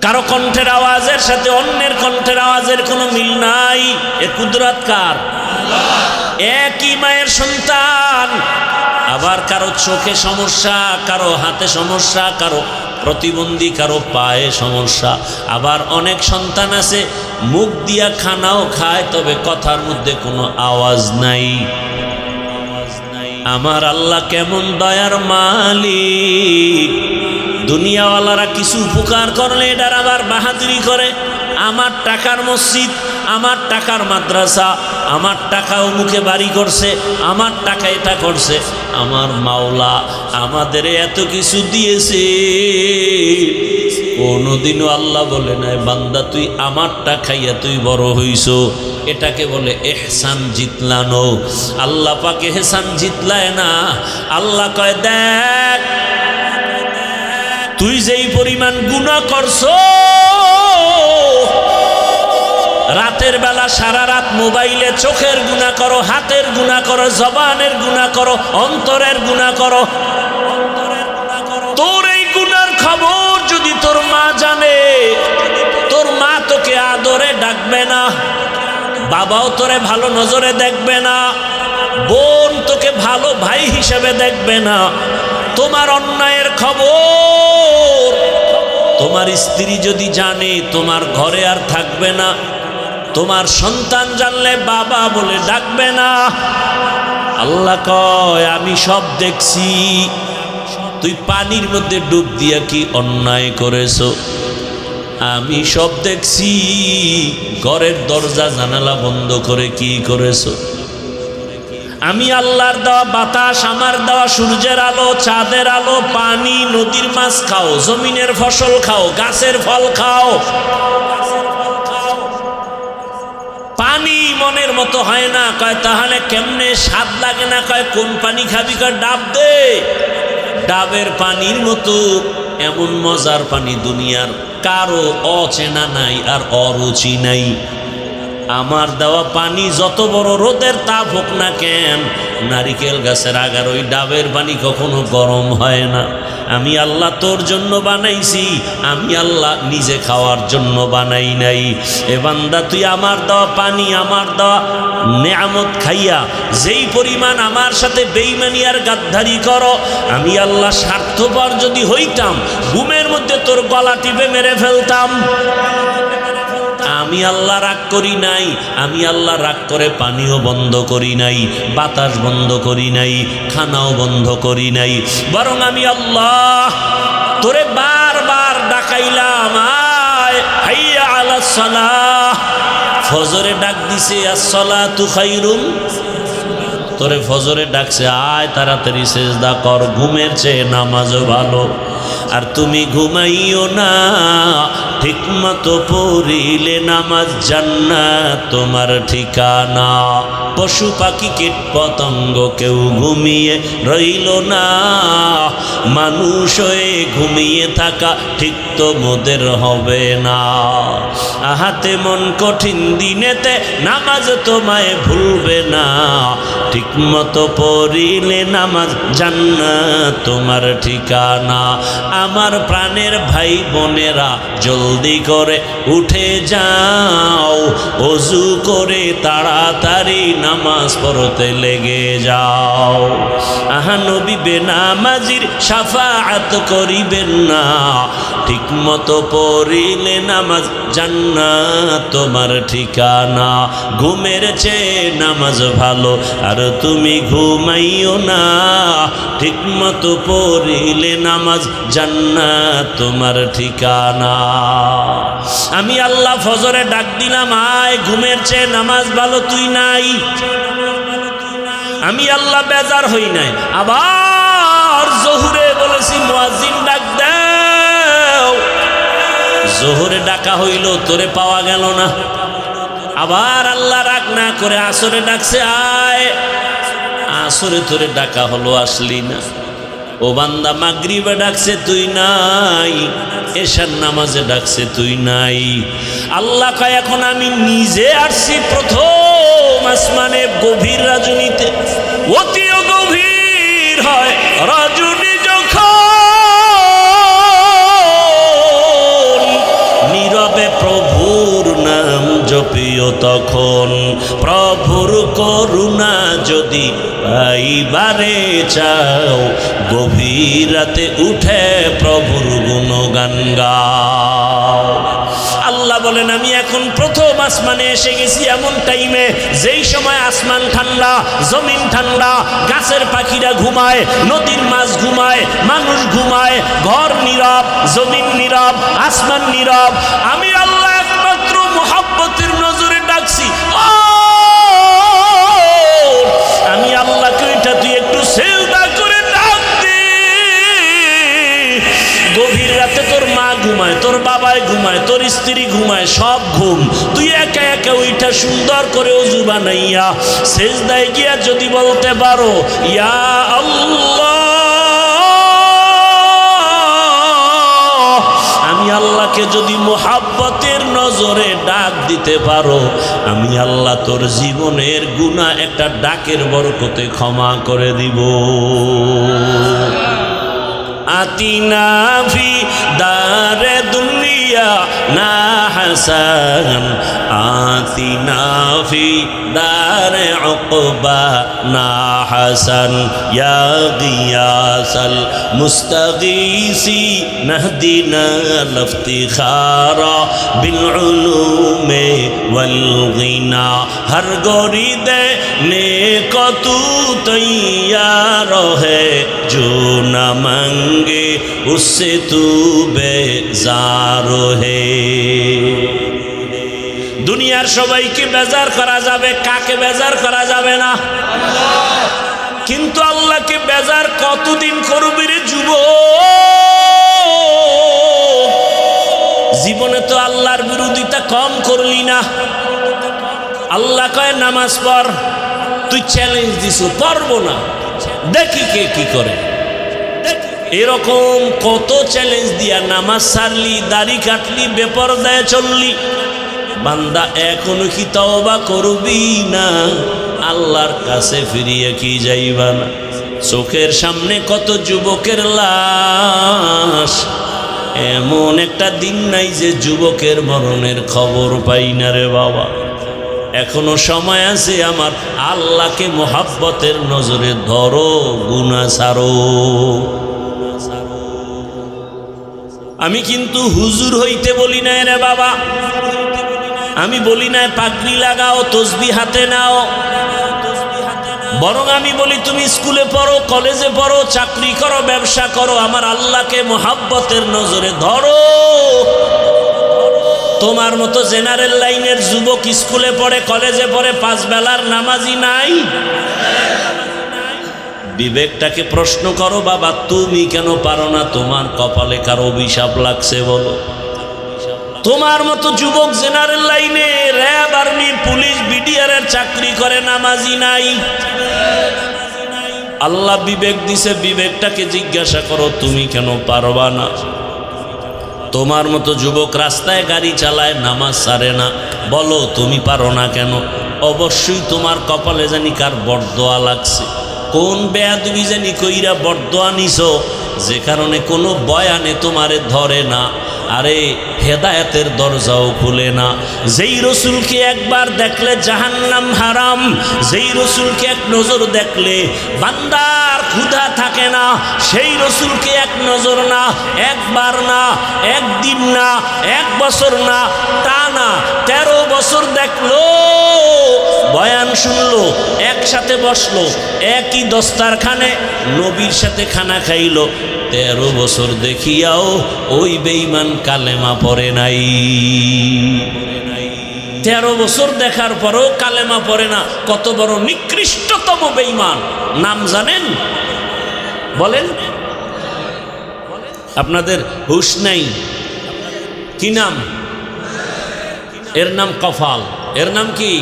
কারো কণ্ঠের আওয়াজের সাথে অন্যের কণ্ঠের আওয়াজের কোনো মিল নাই। এ কুদরত কার? একই মায়ের সন্তান। আবার কারো চোখে সমস্যা, কারো হাতে সমস্যা, কারো প্রতিবন্ধী, কারো পায়ে সমস্যা। আবার অনেক সন্তান আছে মুখ দিয়া খানাও খায়, তবে কথার মধ্যে কোনো আওয়াজ নাই। আমার আল্লাহ কেমন দয়ার মালিক! দুনিয়াওয়ালারা কিছু উপকার করলে এটার আবার বাহাদুরি করে। আমার টাকার মসজিদ, আমার টাকার মাদ্রাসা, আমার টাকা অমুকে বাড়ি করছে, আমার টাকা এটা করছে। আমার মাওলা আমাদের এত কিছু দিয়েছে, কোনোদিনও আল্লাহ বলে নাই বান্দা তুই আমারটা খাইয়া তুই বড় হইছো। এটাকে বলে এহসান জিতলানো। আল্লাহ পাক এহসান জিতলায় না। আল্লাহ কয় দেখ তুই যেই পরিমাণ গুনাহ করছো, রাতের বেলা সারা রাত মোবাইলে চোখের গুনাহ করো, হাতের গুনাহ করো, জবানের গুনাহ করো, অন্তরের গুনাহ করো। তোর এই গুনার খবর যদি তোর মা জানে, তোর মা তোকে আদরে ডাকবে না, বাবাও তোরে ভালো নজরে দেখবে না, বোন তোকে ভালো ভাই হিসেবে দেখবে না। তোমার অন্যায়ের খবর তোমার স্ত্রী যদি জানে তোমার ঘরে আর থাকবে না, তোমার সন্তান জানলে বাবা বলে ডাকবে না। আল্লাহ কয় আমি সব দেখছি, তুই পানির মধ্যে ডুব দিয়া কি অন্যায় করেছো, আমি সব দেখছি। ঘরের দরজা জানালা বন্ধ করে কি করেছো। আমি আল্লাহর দেওয়া বাতাস, আমার দেওয়া সূর্যের আলো, চাঁদের আলো, পানি, নদীর মাছ খাও, জমিনের ফসল খাও, গাছের ফল খাও। পানি মনের মতো হয় না, কয় তাহলে কেমনে স্বাদ লাগে না, কয় কোন পানি খাবি, কয় ডাব দে। ডাবের পানির মতো এমন মজার পানি দুনিয়ার কারো অচেনা নাই আর অরুচি নাই। আমার দেওয়া পানি যত বড় রোদের তাপ হোক না কেন, নারিকেল গাছের আগার ওই ডাবের পানি কখনো গরম হয় না। আমি আল্লাহ তোর জন্য বানাইছি, আমি আল্লাহ নিজে খাওয়ার জন্য বানাই নাই। এ বান্দা তুই আমার দেওয়া পানি, আমার দেওয়া নেয়ামত খাইয়া যেই পরিমাণ আমার সাথে বেঈমানি আর গাদ্দারি করো, আমি আল্লাহ স্বার্থপর যদি হইতাম ঘুমের মধ্যে তোর গলা টিপে মেরে ফেলতাম। আমি আল্লাহ রাগ করি নাই, আমি আল্লাহ রাগ করে পানিও বন্ধ করি নাই, বাতাস বন্ধ করি নাই, খানাও বন্ধ করি নাই, বরং আমি আল্লাহ তোরে বারবার ডাকাইলাম, আয় হাইয়া আলাস সালাহ। ফজরে ডাক দিছে আসসালাতু খায়রুম, তোরে ফজরে ডাকছে আয় তাড়াতাড়ি সেজদা কর, ঘুমের চেয়ে নামাজ ভালো। আর তুমি ঘুমাইও না, ঠিকমতো পড়িলে নামাজ জান্নাত তোমার ঠিকানা। পশু পাখি কীট পতঙ্গ কেউ ঘুমিয়ে রইল না, মানুষ হয়ে ঘুমিয়ে থাকা ঠিক তো মোদের হবে না। আহাতে মন কঠিন দিনেতে নামাজ তোমায় ভুলবে না, ঠিকমতো পড়িলে নামাজ জান্নাত তোমার ঠিকানা। আমার প্রাণের ভাই বোনেরা জলদি করে উঠে যাও, ওযু করে তাড়াতাড়ি নামাজ পড়তে লেগে যাও। আহা নবী বেনামাজির শাফাআত করিবেন না, ঠিকমতো পড়িলে নামাজ জান্নাত তোমার ঠিকানা। ঘুমের চেয়ে নামাজ ভালো, আর তুমি ঘুমাইও না, ঠিকমতো পড়িলে নামাজ জান্নাত তোমার ঠিকানা। আমি আল্লাহ ফজরে ডাক দিলাম, আয় ঘুমের চেয়ে নামাজ ভালো, তুই নাই। আমি আল্লাহ বেজার হই নাই। আবার জোহরে বলেছি মুয়াজ্জিন ডাক দাও, জোহরে ডাকা হইল, তোরে পাওয়া গেল না। আবার আল্লাহ রাগ না করে আসরে ডাকছে, আয়। আসরে তোরে ডাকা হলো, আসলি না। ও বান্দা মাগরিবে ডাকছে, তুই নাই। এশার নামাজে ডাকছে, তুই নাই। আল্লাহ কয় এখন আমি নিজে আসছি প্রথম আসমানে গভীর রজনীতে। অতিও গভীর হয় রজনী যখন, নীরবে প্রভুর নাম জপিও তখন। প্রভুর করুণা যদি পাইবারে চাও, গভীর রাতে উঠে প্রভুর গুণগান গাও। আল্লাহ বলেন আমি এখন প্রথম আসমানে এসে গেছি এমন টাইমে, যেই সময় আসমান ঠান্ডা, জমিন ঠান্ডা, গাছের পাখিরা ঘুমায়, নদীর মাছ ঘুমায়, মানুষ ঘুমায়, ঘর নীরব, জমিন নীরব, আসমান নীরব। আমি আল্লাহ একমাত্র মুহাব্বতের নজরে ডাকছি, আমি আল্লাহকে এটা তুই একটু সেজদা করে ডাক দে। গভীর রাতে তোর মা ঘুমায়, তোর বাবাই ঘুমায়, তোর স্ত্রী ঘুমায়, সব ঘুম। তুই একা একা ওইটা সুন্দর করে ওযু বানাইয়া সেজদায় গিয়া যদি বলতে পারো ইয়া আল্লাহ, আমি আল্লাহকে যদি মুহাব্বতের নজরে ডাক দিতে পারো, আমি আল্লাহ তোর জীবনের গুনাহ একটা ডাকের বরকতে ক্ষমা করে দিব। আতিনা ফি দারে দুনিয়া না হাসান আতিনা ফি দারে উকবা না হাসান ইয়া গিয়াসাল মুস্তাগীসি নাহদিনা লফতিখারা বিল উলুমে ওয়াল গিনা हर गोरी देने को तू तैयार है जो न मांगे उससे तू बेजार है দুনিয়ার সবাইকে বেজার করা যাবে, কাকে বেজার করা যাবে না? কিন্তু আল্লাহকে বেজার কতদিন করবি রে যুবক? জীবনে তো আল্লাহর বিরোধিতা কম করলি না। আল্লাহ কয় নামাজ পড়, তুই চ্যালেঞ্জ দিস পারবো না, দেখি কে কি করে। এরকম কত চ্যালেঞ্জ দিয়া নামাজ ছাড়লি, দাড়ি কাটলি, বেপরদায় চললি। বান্দা এখনো কি তওবা করবি না? আল্লাহর কাছে ফিরিয়ে কি যাইবা না? চোখের সামনে কত যুবকের লাশ, এমন একটা দিন নাই যে যুবকের মরণের খবর পাই না রে বাবা। এখনো সময় আছে, আমার আল্লাহকে মোহাব্বতের নজরে ধরো, গুনাহ ছাড়ো। আমি কিন্তু হুজুর হইতে বলি না রে বাবা, আমি বলি না পাগড়ি লাগাও, তসবিহ হাতে নাও, বরং আমি বলি তুমি স্কুলে পড়ো, কলেজে পড়ো, চাকরি করো, ব্যবসা করো, আমার আল্লাহকে মোহাব্বতের নজরে ধরো। তোমার মতো জেনারেল লাইনের যুবক স্কুলে পড়ে, কলেজে পড়ে, 5 বেলার নামাজি নাই। বিবেকটাকে প্রশ্ন করো বাবা, তুমি কেন পারো না? তোমার কপালে কার অভিশাপ লাগছে বলো? তোমার মতো যুবক জেনারেল লাইনে র্যাব, আর্মি, পুলিশ, বিডিআর এর চাকরি করে, নামাজি নাই। আল্লাহ বিবেক দিছে, বিবেকটাকে জিজ্ঞাসা করো তুমি কেন পারবা না? তোমার মতো যুবক রাস্তায় গাড়ি চালায়, নামাজ ছাড়ে না, বলো তুমি পারো না কেন? অবশ্যই তোমার কপালে জানি কার বরদোয়া লাগছে, কোন বেয়াদবি জানি কইরা বরদোয়া নিছো, যে কারণে কোনো বয়ানে তোমারে ধরে না। আরে হেদায়েতের দরজাও খুলে না। যেই রসুলকে একবার দেখলে জাহান্নাম হারাম, যেই রসুলকে এক নজর দেখলে বান্দার ক্ষুধা থাকে না, সেই রসুলকে এক নজর না, একবার না, একদিন না, 1 বছর না, তা না 13 বছর দেখলো, বয়ান শুনলো, একসাথে বসলো, একই দস্তারখানে নবীর সাথে খানা খাইলো, 13 বছর দেখিয়াও ওই বেঈমান কালেমা পড়ে নাই। 13 বছর দেখার পরও কালেমা পড়ে না। কত বড় নিকৃষ্টতম বেঈমান নাম জানেন? বলেন, আপনাদের হুশ নাই? কি নাম? এর নাম কফাল। এর নাম কি?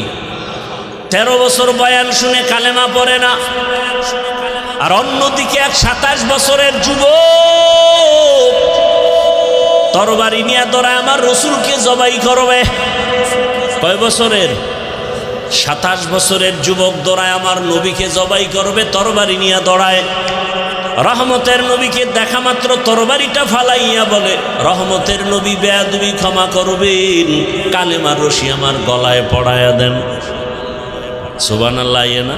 13 বছর বয়ান শুনে কালেমা পড়ে না। আর অন্যদিকে এক 27 বছরের যুবক তরবারি নিয়ে দৌড়ায় আমার রসুলকে জবাই করবে। কয় বছরের? 27 বছরের যুবক দৌড়ায় আমার নবীকে জবাই করবে, তরবারি নিয়ে দৌড়ায়। রহমতের নবীকে দেখা মাত্র তরবারিটা ফালাইয়া বলে, রহমতের নবী বেয়াদবি ক্ষমা করবেন, কালেমার রশি আমার গলায় পড়ায়া দেন। সুবহানাল্লাহ। না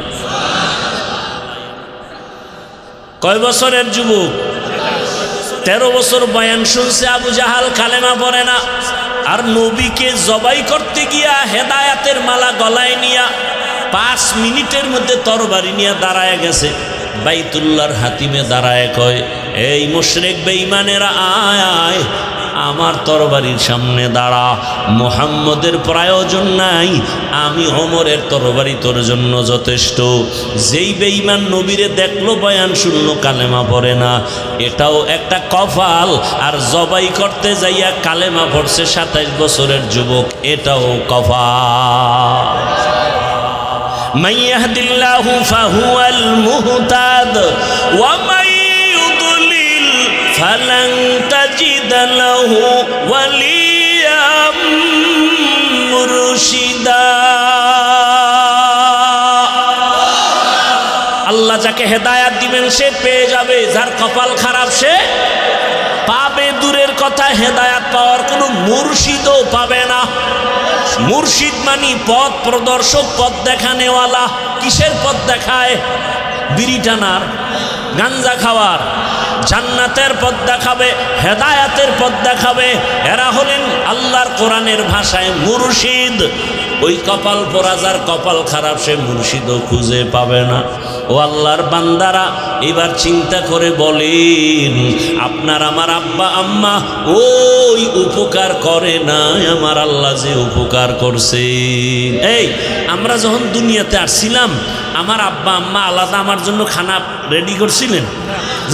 কয় বছরের যুবক? 13 বছর বয়ান শুনছে, আবু জাহাল কালেমা পড়ে না। আর নবীকে জবাই করতে গিয়া হেদায়াতের মালা গলায় নিয়া 5 মিনিটের মধ্যে তরবারি নিয়ে দাঁড়ায় গেছে। বাইতুল্লাহর হাতিমে দাঁড়ায় কয়, এই মুশরিক বেঈমানেরা আয় আয়, আমার তরবারির সামনে দাঁড়া, মুহাম্মদের প্রয়োজন নাই, আমি ওমরের তরবারি তোর জন্য যথেষ্ট। যেই বেঈমান নবীরে দেখলো, বয়ান শুনলো, কালেমা পড়ে না, এটাও একটা কপাল। আর জবাই করতে যাইয়া কালেমা পড়ছে 27 বছরের যুবক, এটাও কপাল। মান ইয়াহদিল্লাহু ফাহুয়াল মুহতাদ ওয়া মান ইউদ্লিল ফালান তাজিদা লাহু ওয়ালিয়াম মুরশিদা। আল্লাহ যাকে হেদায়াত দিবেন সে পেয়ে যাবে, যার কপাল খারাপ সে পাবে দূরের কথা। কথা, হেদায়াত পাওয়ার কোনো মুর্শিদও পাবে না। মুর্শিদ মানি পথ প্রদর্শক, পথ দেখানেওয়ালা। কিসের পথ দেখায়? বিড়ি টানার, গাঞ্জা খাওয়ার। জান্নাতের পথ দেখাবে, হেদায়াতের পথ দেখাবে। এরা হলেন আল্লাহর কোরআনের ভাষায় মুর্শিদ। ওই কপাল পোড়া যার কপাল খারাপ, সে মুর্শিদও খুঁজে পাবে না। ও আল্লাহর বান্দারা, এবার চিন্তা করে বলেন, আপনার আমার আব্বা আম্মা ওই উপকার করে না, আমার আল্লাহ যে উপকার করছে। এই আমরা যখন দুনিয়াতে আসছিলাম, আমার আব্বা আম্মা আলাদা আমার জন্য খানা রেডি করছিলেন।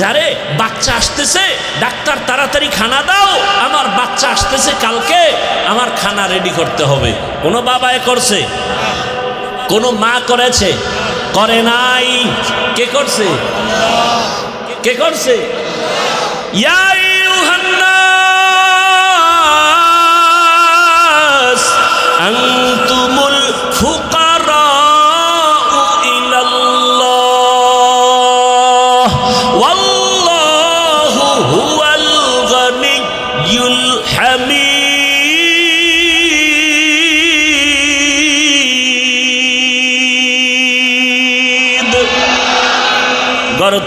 যারে বাচ্চা আসতেছে, ডাক্তার তাড়াতাড়ি খানা দাও, আমার বাচ্চা আসতেছে কালকে, আমার খানা রেডি করতে হবে। কোনো বাবায় করছে? কোনো মা করেছে? করে নাই। কে করছে? কে করছে? ইয়া আইয়ুহান নাস আনতুমুল ফুকারাউ ইলাল্লাহ ওয়াল্লাহু হুয়াল গনিয়্যুল হামিদ।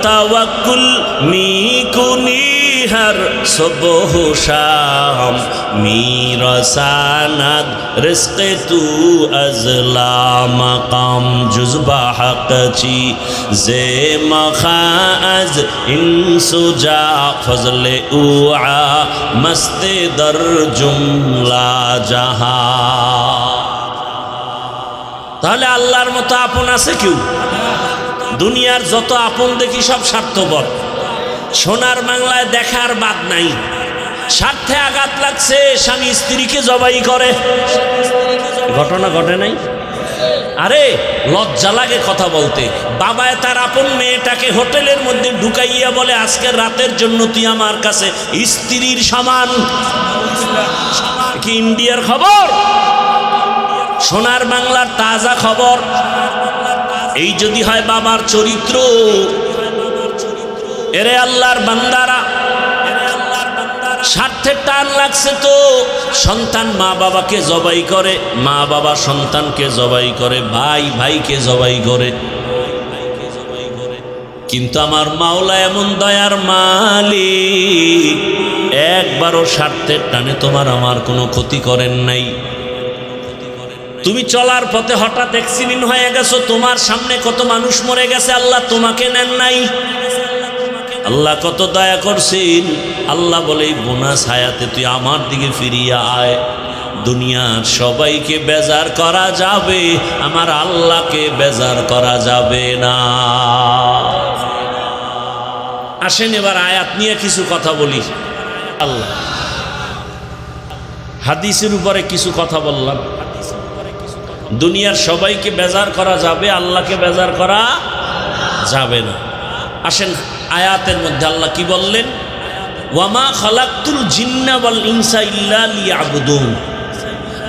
তাওয়াক্কুল মিকুনি হর সুবহ শাম, মিরসানাদ রিজকে তু আজলা মাকাম জুজবা হকচি জে মখাজ ইনসুজা ফজলে উআ মস্তে দর জুমলা জাহা। তাহলে আল্লাহর মতো আপন আছে কেউ? দুনিয়ার যত আপন দেখি সব স্বার্থপর। সোনার বাংলায় দেখার বাদ নাই। স্বার্থে আঘাত লাগছে, স্বামী স্ত্রীকে জবাই করে। ঘটনা ঘটে নাই? আরে লজ্জা লাগে কথা বলতে। বাবায় তার আপন মেয়েটাকে হোটেলের মধ্যে ঢুকাইয়া বলে, আজকের রাতের জন্য তুই আমার কাছে স্ত্রীর সমান। কি ইন্ডিয়ার খবর? সোনার বাংলার তাজা খবর। এই যদি হয় বাবার চরিত্র, এরে আল্লাহর বান্দারা, স্বার্থের টান লাগছে তো সন্তান মা বাবাকে জবাই করে, মা বাবা সন্তানকে জবাই করে, ভাই ভাইকে জবাই করে। কিন্তু আমার মাওলা এমন দয়ার মালিক, একবারও স্বার্থের টানে তোমার আমার কোনো ক্ষতি করেন নাই। তুমি চলার পথে হঠাৎ অ্যাক্সিডেন্ট হয়ে গেছো, তোমার সামনে কত মানুষ মরে গেছে, আল্লাহ তোমাকে নেন নাই। আল্লাহ কত দয়া করছেন। আল্লাহ বলে, বোনাস হায়াতে তুই আমার দিকে ফিরিয়া আয়। দুনিয়ার সবাইকে বেজার করা যাবে, আমার আল্লাহকে বেজার করা যাবে না। আসেন এবার আয়াত নিয়ে কিছু কথা বলি। আল্লাহ হাদিসের উপরে কিছু কথা বললাম। দুনিয়ার সবাইকে বেজার করা যাবে, আল্লাহকে বেজার করা যাবে না। আসেন আয়াতের মধ্যে আল্লাহ কি বললেন? ওয়ামা খালাকতুল জিন্না ওয়াল ইনসা ইল্লা লিয়াবুদুন।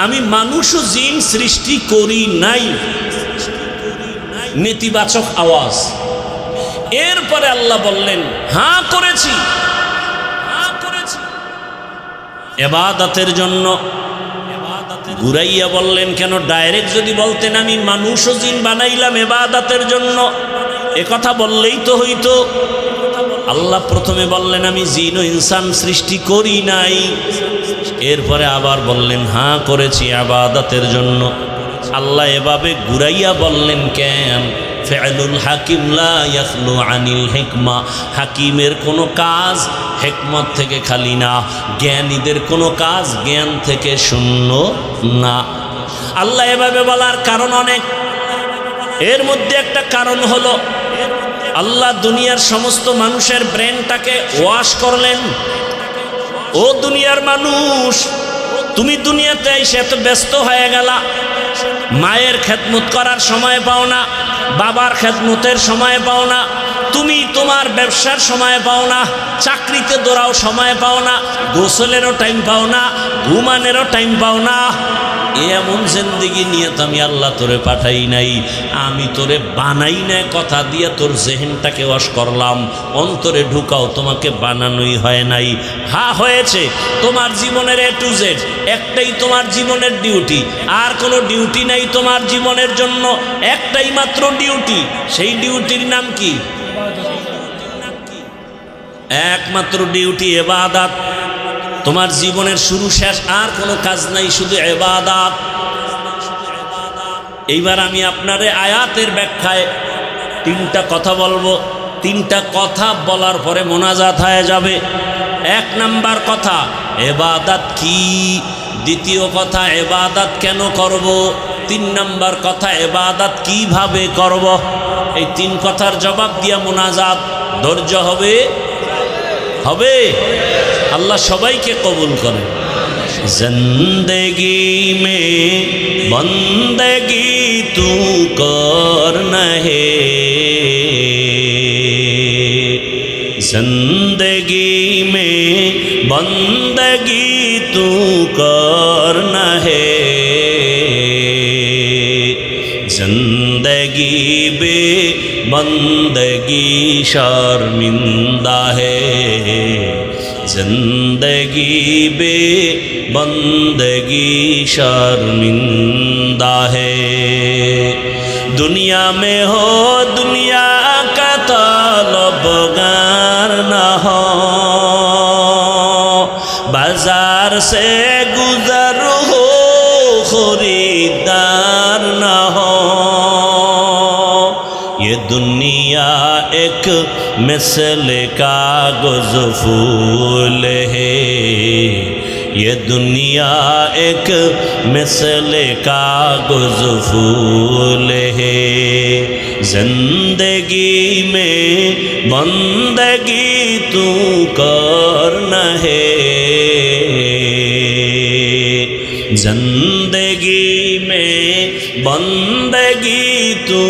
আমি মানুষ ও জিন সৃষ্টি করি নাই। নেতিবাচক আওয়াজ। এরপরে আল্লাহ বললেন, হ্যাঁ করেছি, ইবাদতের জন্য। ঘুরাইয়া বললেন কেন? ডাইরেক্ট যদি বলতেন আমি মানুষ ও জিন বানাইলাম ইবাদতের জন্য, এ কথা বললেই তো হইতো। আল্লাহ প্রথমে বললেন আমি জিন ও ইনসান সৃষ্টি করি নাই, এরপরে আবার বললেন হ্যাঁ করেছি ইবাদতের জন্য। আল্লাহ এভাবে ঘুরাইয়া বললেন কেন? ফিআলুল হাকিম লা ইয়াখলু আনিল হিকমা। হাকিমের কোনো কাজ হিকমত থেকে খালি না, জ্ঞানীদের কোনো কাজ জ্ঞান থেকে শূন্য না। আল্লাহ এভাবে বলার কারণ অনেক। এর মধ্যে একটা কারণ হলো আল্লাহ দুনিয়ার সমস্ত মানুষের ব্রেনটাকে ওয়াশ করলেন। ও দুনিয়ার মানুষ, তুমি দুনিয়াতে এসে এত ব্যস্ত হয়ে গেলা, মায়ের খেদমত করার সময় পাও না, বাবার খেদমতের সময় পাও না, তুমি তোমার ব্যবসার সময় পাও না, চাকরিতে দৌড়াও সময় পাও না, গোসলেরও টাইম পাও না, ঘুমানেরও টাইম পাও না। এমন জিন্দেগি নিয়ে তো আমি আল্লাহ তোরে পাঠাই নাই, আমি তোরে বানাই না কথা দিয়ে তোর জেহেনটাকে ওয়াশ করলাম, অন্তরে ঢুকাও, তোমাকে বানানোই হয় নাই। হ্যাঁ হয়েছে, তোমার জীবনের A to Z একটাই তোমার জীবনের ডিউটি, আর কোনো ডিউটি নাই তোমার জীবনের জন্য, একটাই মাত্র ডিউটি। সেই ডিউটির নাম কি? একমাত্র ডিউটি ইবাদত। তোমার জীবনের শুরু শেষ আর কোনো কাজ নাই, শুধু ইবাদত। এইবার আমি আপনারে আয়াতের ব্যাখ্যায় তিনটা কথা বলবো, তিনটা কথা বলার পরে মোনাজাত হয়ে যাবে। এক নাম্বার কথা, ইবাদত কি? দ্বিতীয় কথা, ইবাদত কেন করব? তিন নাম্বার কথা, ইবাদত কিভাবে করব? এই তিন কথার জবাব দিয়া মোনাজাত। ধৈর্য হবে? হবে? আল্লাহ সবাইকে কবুল করে। জিন্দেগি মে বন্দেগি তু করনা হে, जिंदगी में बंदगी तू करना है, जिंदगी बे बंदगी शर्मिंदा है, जिंदगी बे बंदगी शर्मिंदा है। दुनिया में हो दुनिया का तलबगार न हो, बाजार से गुजर हो खरीदार न हो, ये दुनिया एक मिसल कागज फूल है, ये दुनिया एक मिसल कागज फूल है, जिंदगी में बंदगी तू करना है, जिंदगी में बंदगी तू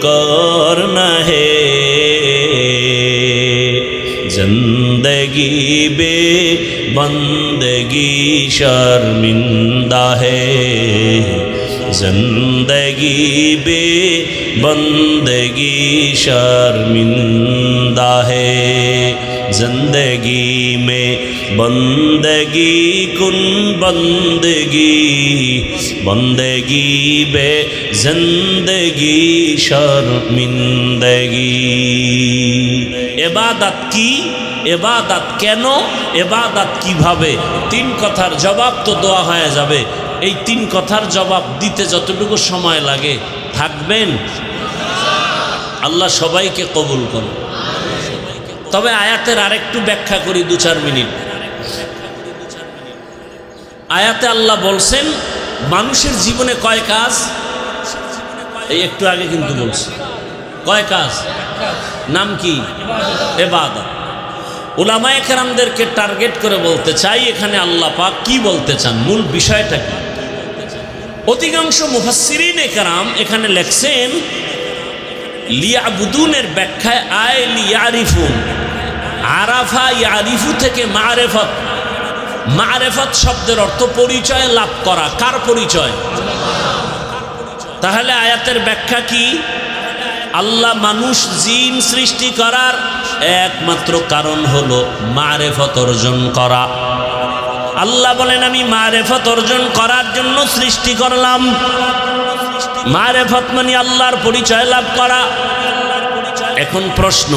करना है, जिंदगी बे बंदगी शर्मिंदा है, जिंदगी बे बंदगी शर्मिंदा है, जिंदगी में बंदगी कुन बंदगी, बंदगी बे जिंदगी शर्मिंदगी। इबादत की, इबादत কেন, ইবাদত কিভাবে, তিন কথার জবাব তো দেওয়া হয়ে যাবে। এই তিন কথার জবাব দিতে যতটুকু সময় লাগে থাকবেন। আল্লাহ সবাইকে কবুল করুন। তবে আয়াতের আরেকটু ব্যাখ্যা করি 2-4 মিনিট। আয়াতে আল্লাহ বলছেন মানুষের জীবনে কয় কাজ, এই একটু আগে কিন্তু বলছি কয় কাজ, নাম কি? ইবাদত। উলামায়ে কেরামদেরকে টার্গেট করে বলতে চাই এখানে আল্লাহ পাক কি বলতে চান, মূল বিষয়টা কি। অধিকাংশ মুফাসসিরিনে কেরাম এখানে লেখছেন লিয়াবুদুনের ব্যাখ্যায় আয় লিয়ারিফুন, আরাফা ইয়ারিফু থেকে মারেফত, মারেফত শব্দের অর্থ পরিচয় লাভ করা। কার পরিচয়? তাহলে আয়াতের ব্যাখ্যা কি? আল্লাহ মানুষ জিন সৃষ্টি করার একমাত্র কারণ হলো মারেফত অর্জন করা। আল্লাহ বলেন আমি মারেফত অর্জন করার জন্য সৃষ্টি করলাম। মারেফত মানে আল্লাহর পরিচয় লাভ করা। এখন প্রশ্ন,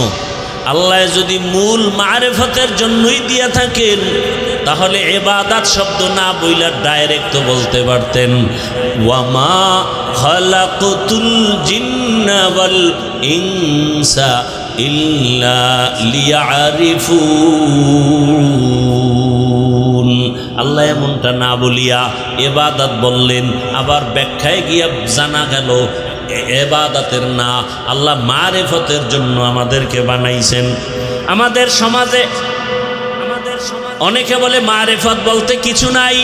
আল্লাহ যদি মূল মারেফতের জন্যই দিয়ে থাকেন তাহলে ইবাদত শব্দ না বইলা ডাইরেক্ট তো বলতে পারতেন ওয়ামা খালাকতুল জিন্না ওয়াল ইনসা ইল্লা লিয়ারিফুন। আল্লাহ এমনটা না বলিয়া ইবাদত বললেন, আবার ব্যাখ্যায় গিয়া জানা গেল ইবাদতের না, আল্লাহ মারেফতের জন্য আমাদেরকে বানাইছেন। আমাদের সমাজে অনেকে বলে মারেফত বলতে কিছু নাই,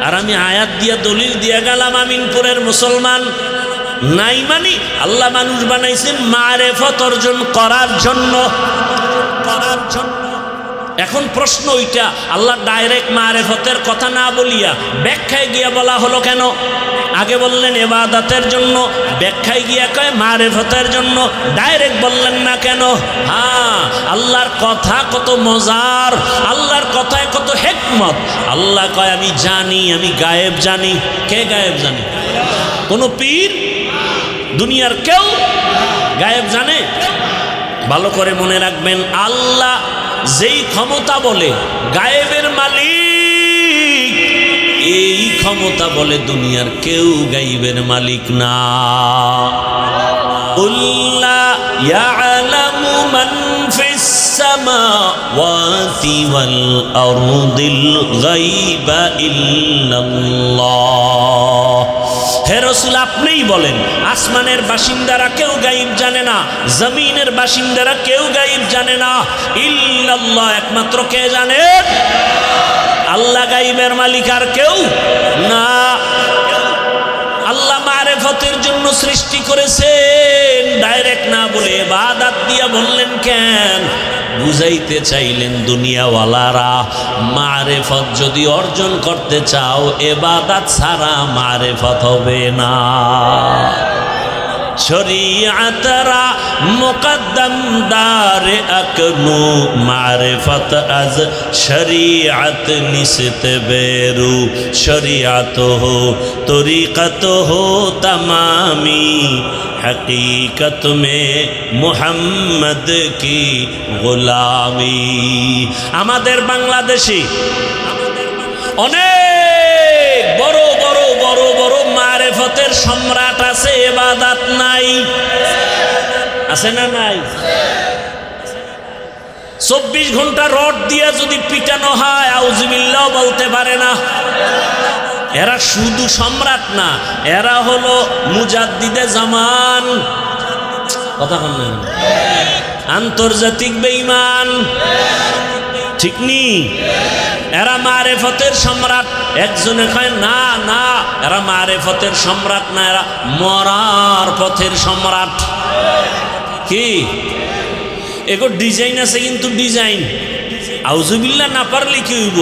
আর আমি আয়াত দিয়া দলিল দিয়া গেলাম আমিনপুরের মুসলমান। নাই মানে আল্লাহ মানুষ বানাইছেন মারেফত অর্জন করার জন্য। এখন প্রশ্ন ওইটা, আল্লাহ ডাইরেক্ট মারেফতের কথা না বলিয়া ব্যাখ্যায় গিয়া বলা হলো কেন? আগে বললেন ইবাদতের জন্য, ব্যাখ্যায় গিয়া কয় মারেফতের জন্য, ডাইরেক্ট বললেন না কেন? হ্যাঁ, আল্লাহর কথা কত মজার, আল্লাহর কথায় কত হিকমত। আল্লাহ কয় আমি জানি, আমি গায়েব জানি। কে গায়েব জানে? কোনো পীর দুনিয়ার কেউ গায়েব জানে? ভালো করে মনে রাখবেন, আল্লাহ যেই ক্ষমতা বলে গায়েবের মালিক, এই ক্ষমতা বলে দুনিয়ার কেউ গায়েবের মালিক না। আল্লাহ ইয়ালামু মান ফিস সামাওয়াতি ওয়াল আরদিল গায়বা ইল্লাল্লাহ। হে রাসূল, আপনিই বলেন, আসমানের বাসিন্দারা কেউ গায়েব জানে না, জমিনের বাসিন্দারা কেউ গায়েব জানে না, ইল্লাল্লাহ, একমাত্র কে জানে? আল্লাহ গায়েবের মালিক, আর কেউ না। আল্লাহ মারেফতের জন্য সৃষ্টি করেছেন, ডাইরেক্ট না বলে ইবাদত দিয়া বললেন কেন? বুঝাইতে চাইলেন দুনিয়াওয়ালারা, মারেফত যদি অর্জন করতে চাও ইবাদত ছাড়া মারেফত হবে না। শরীয়তরা মুকদ্দম দারে আকনু, মারিফত আজ শরীয়ত নিসত বেরু, শরীয়ত হো তরিকত হো তমামি, হकीकत में মোহাম্মদ কি গোলামি। আমাদের বাংলাদেশে অনেক বড় বড় বড় বড় মারেফতের সম্রাট আছে, ইবাদত নাই। আছে না নাই? 24 ঘন্টা রড দিয়া যদি পিটানো হয় আউযুবিল্লাহ বলতে পারে না। এরা শুধু সম্রাট না, এরা হলো মুজাদ্দিদে জামান। কথা বল না, আন্তর্জাতিক বেঈমান, ঠিক নি? এরা মারেফতের সম্রাট। একজনে কয় না না, এরা মারেফতের সম্রাট না, এরা মরার পথের সম্রাট। কি এগো ডিজাইন আছে, কিন্তু ডিজাইন আউযুবিল্লাহ না পারলে কি হইব?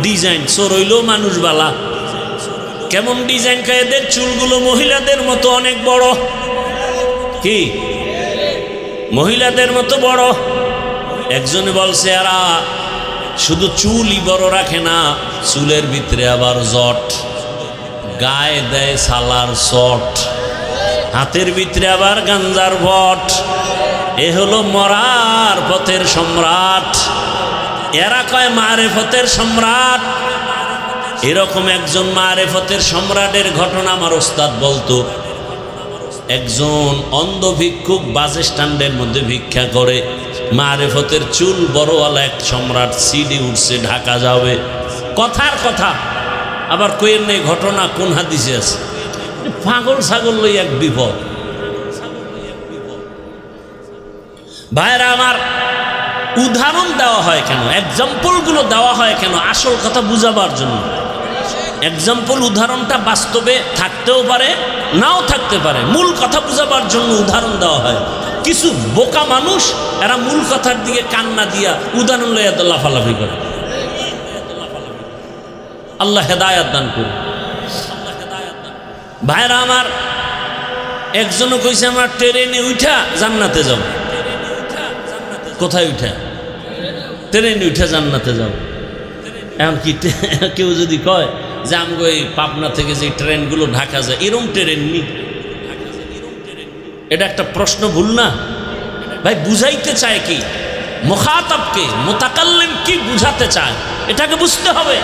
ডিজাইন চোর হইলেও মানুষ বালা। কেমন ডিজাইন? কয় এদের চুলগুলো মহিলাদের মতো অনেক বড়। কি মহিলাদের মতো বড়? একজনে বলছে এরা শুধু চুলই বড় রাখে না, চুলের ভিতরে আবার জট, গায়ে দেয় সালার চট, হাতের ভিতরে আবার গাঞ্জার ভট। এ হলো মরার পথের সম্রাট। এরা কয় মারেফতের সম্রাট। এরকম একজন মারেফতের সম্রাটের ঘটনা আমার ওস্তাদ বলতো। একজন অন্ধ ভিক্ষুক বাস স্ট্যান্ডের মধ্যে ভিক্ষা করে, মারেফতের চুল বড়ওয়ালা এক সম্রাট সিডি উঠছে, ঢাকা যাবে। কথার কথা, আবার কইয়ের নেই ঘটনা কোন হাদিসে আছে। পাগল ছাগল লই এক বিপদ। ভাইরা আমার, উদাহরণ দেওয়া হয় কেন? এক্সাম্পলগুলো দেওয়া হয় কেন? আসল কথা বুঝাবার জন্য। এক্সাম্পল, উদাহরণটা বাস্তবে থাকতেও পারে, নাও থাকতে পারে। মূল কথা বুঝাবার জন্য উদাহরণ দেওয়া হয়। কিছু বোকা মানুষ এরা মূল কথার দিকে কান্না দিয়া উদাহরণ লইয়া তো লাফালাফি করে। আল্লাহ হেদায়াত দান করুন। ভাইরা আমার, একজনও কইছে আমার ট্রেনে উঠা জান্নাতে যাব। কোথায় উঠা? ট্রেনে উঠা জান্নাতে যাব। এখন কি কেউ যদি কয় যে আমগো এই পাবনা থেকে যে ট্রেনগুলো ঢাকা যায়, এরম ট্রেন নি? এটা একটা প্রশ্ন, ভুল না ভাই? বুঝাইতে চায় কি? মুখাতাবকে, মুতাকাল্লিম কি বুঝাতে চায়, এটাকে বুঝতে হবে।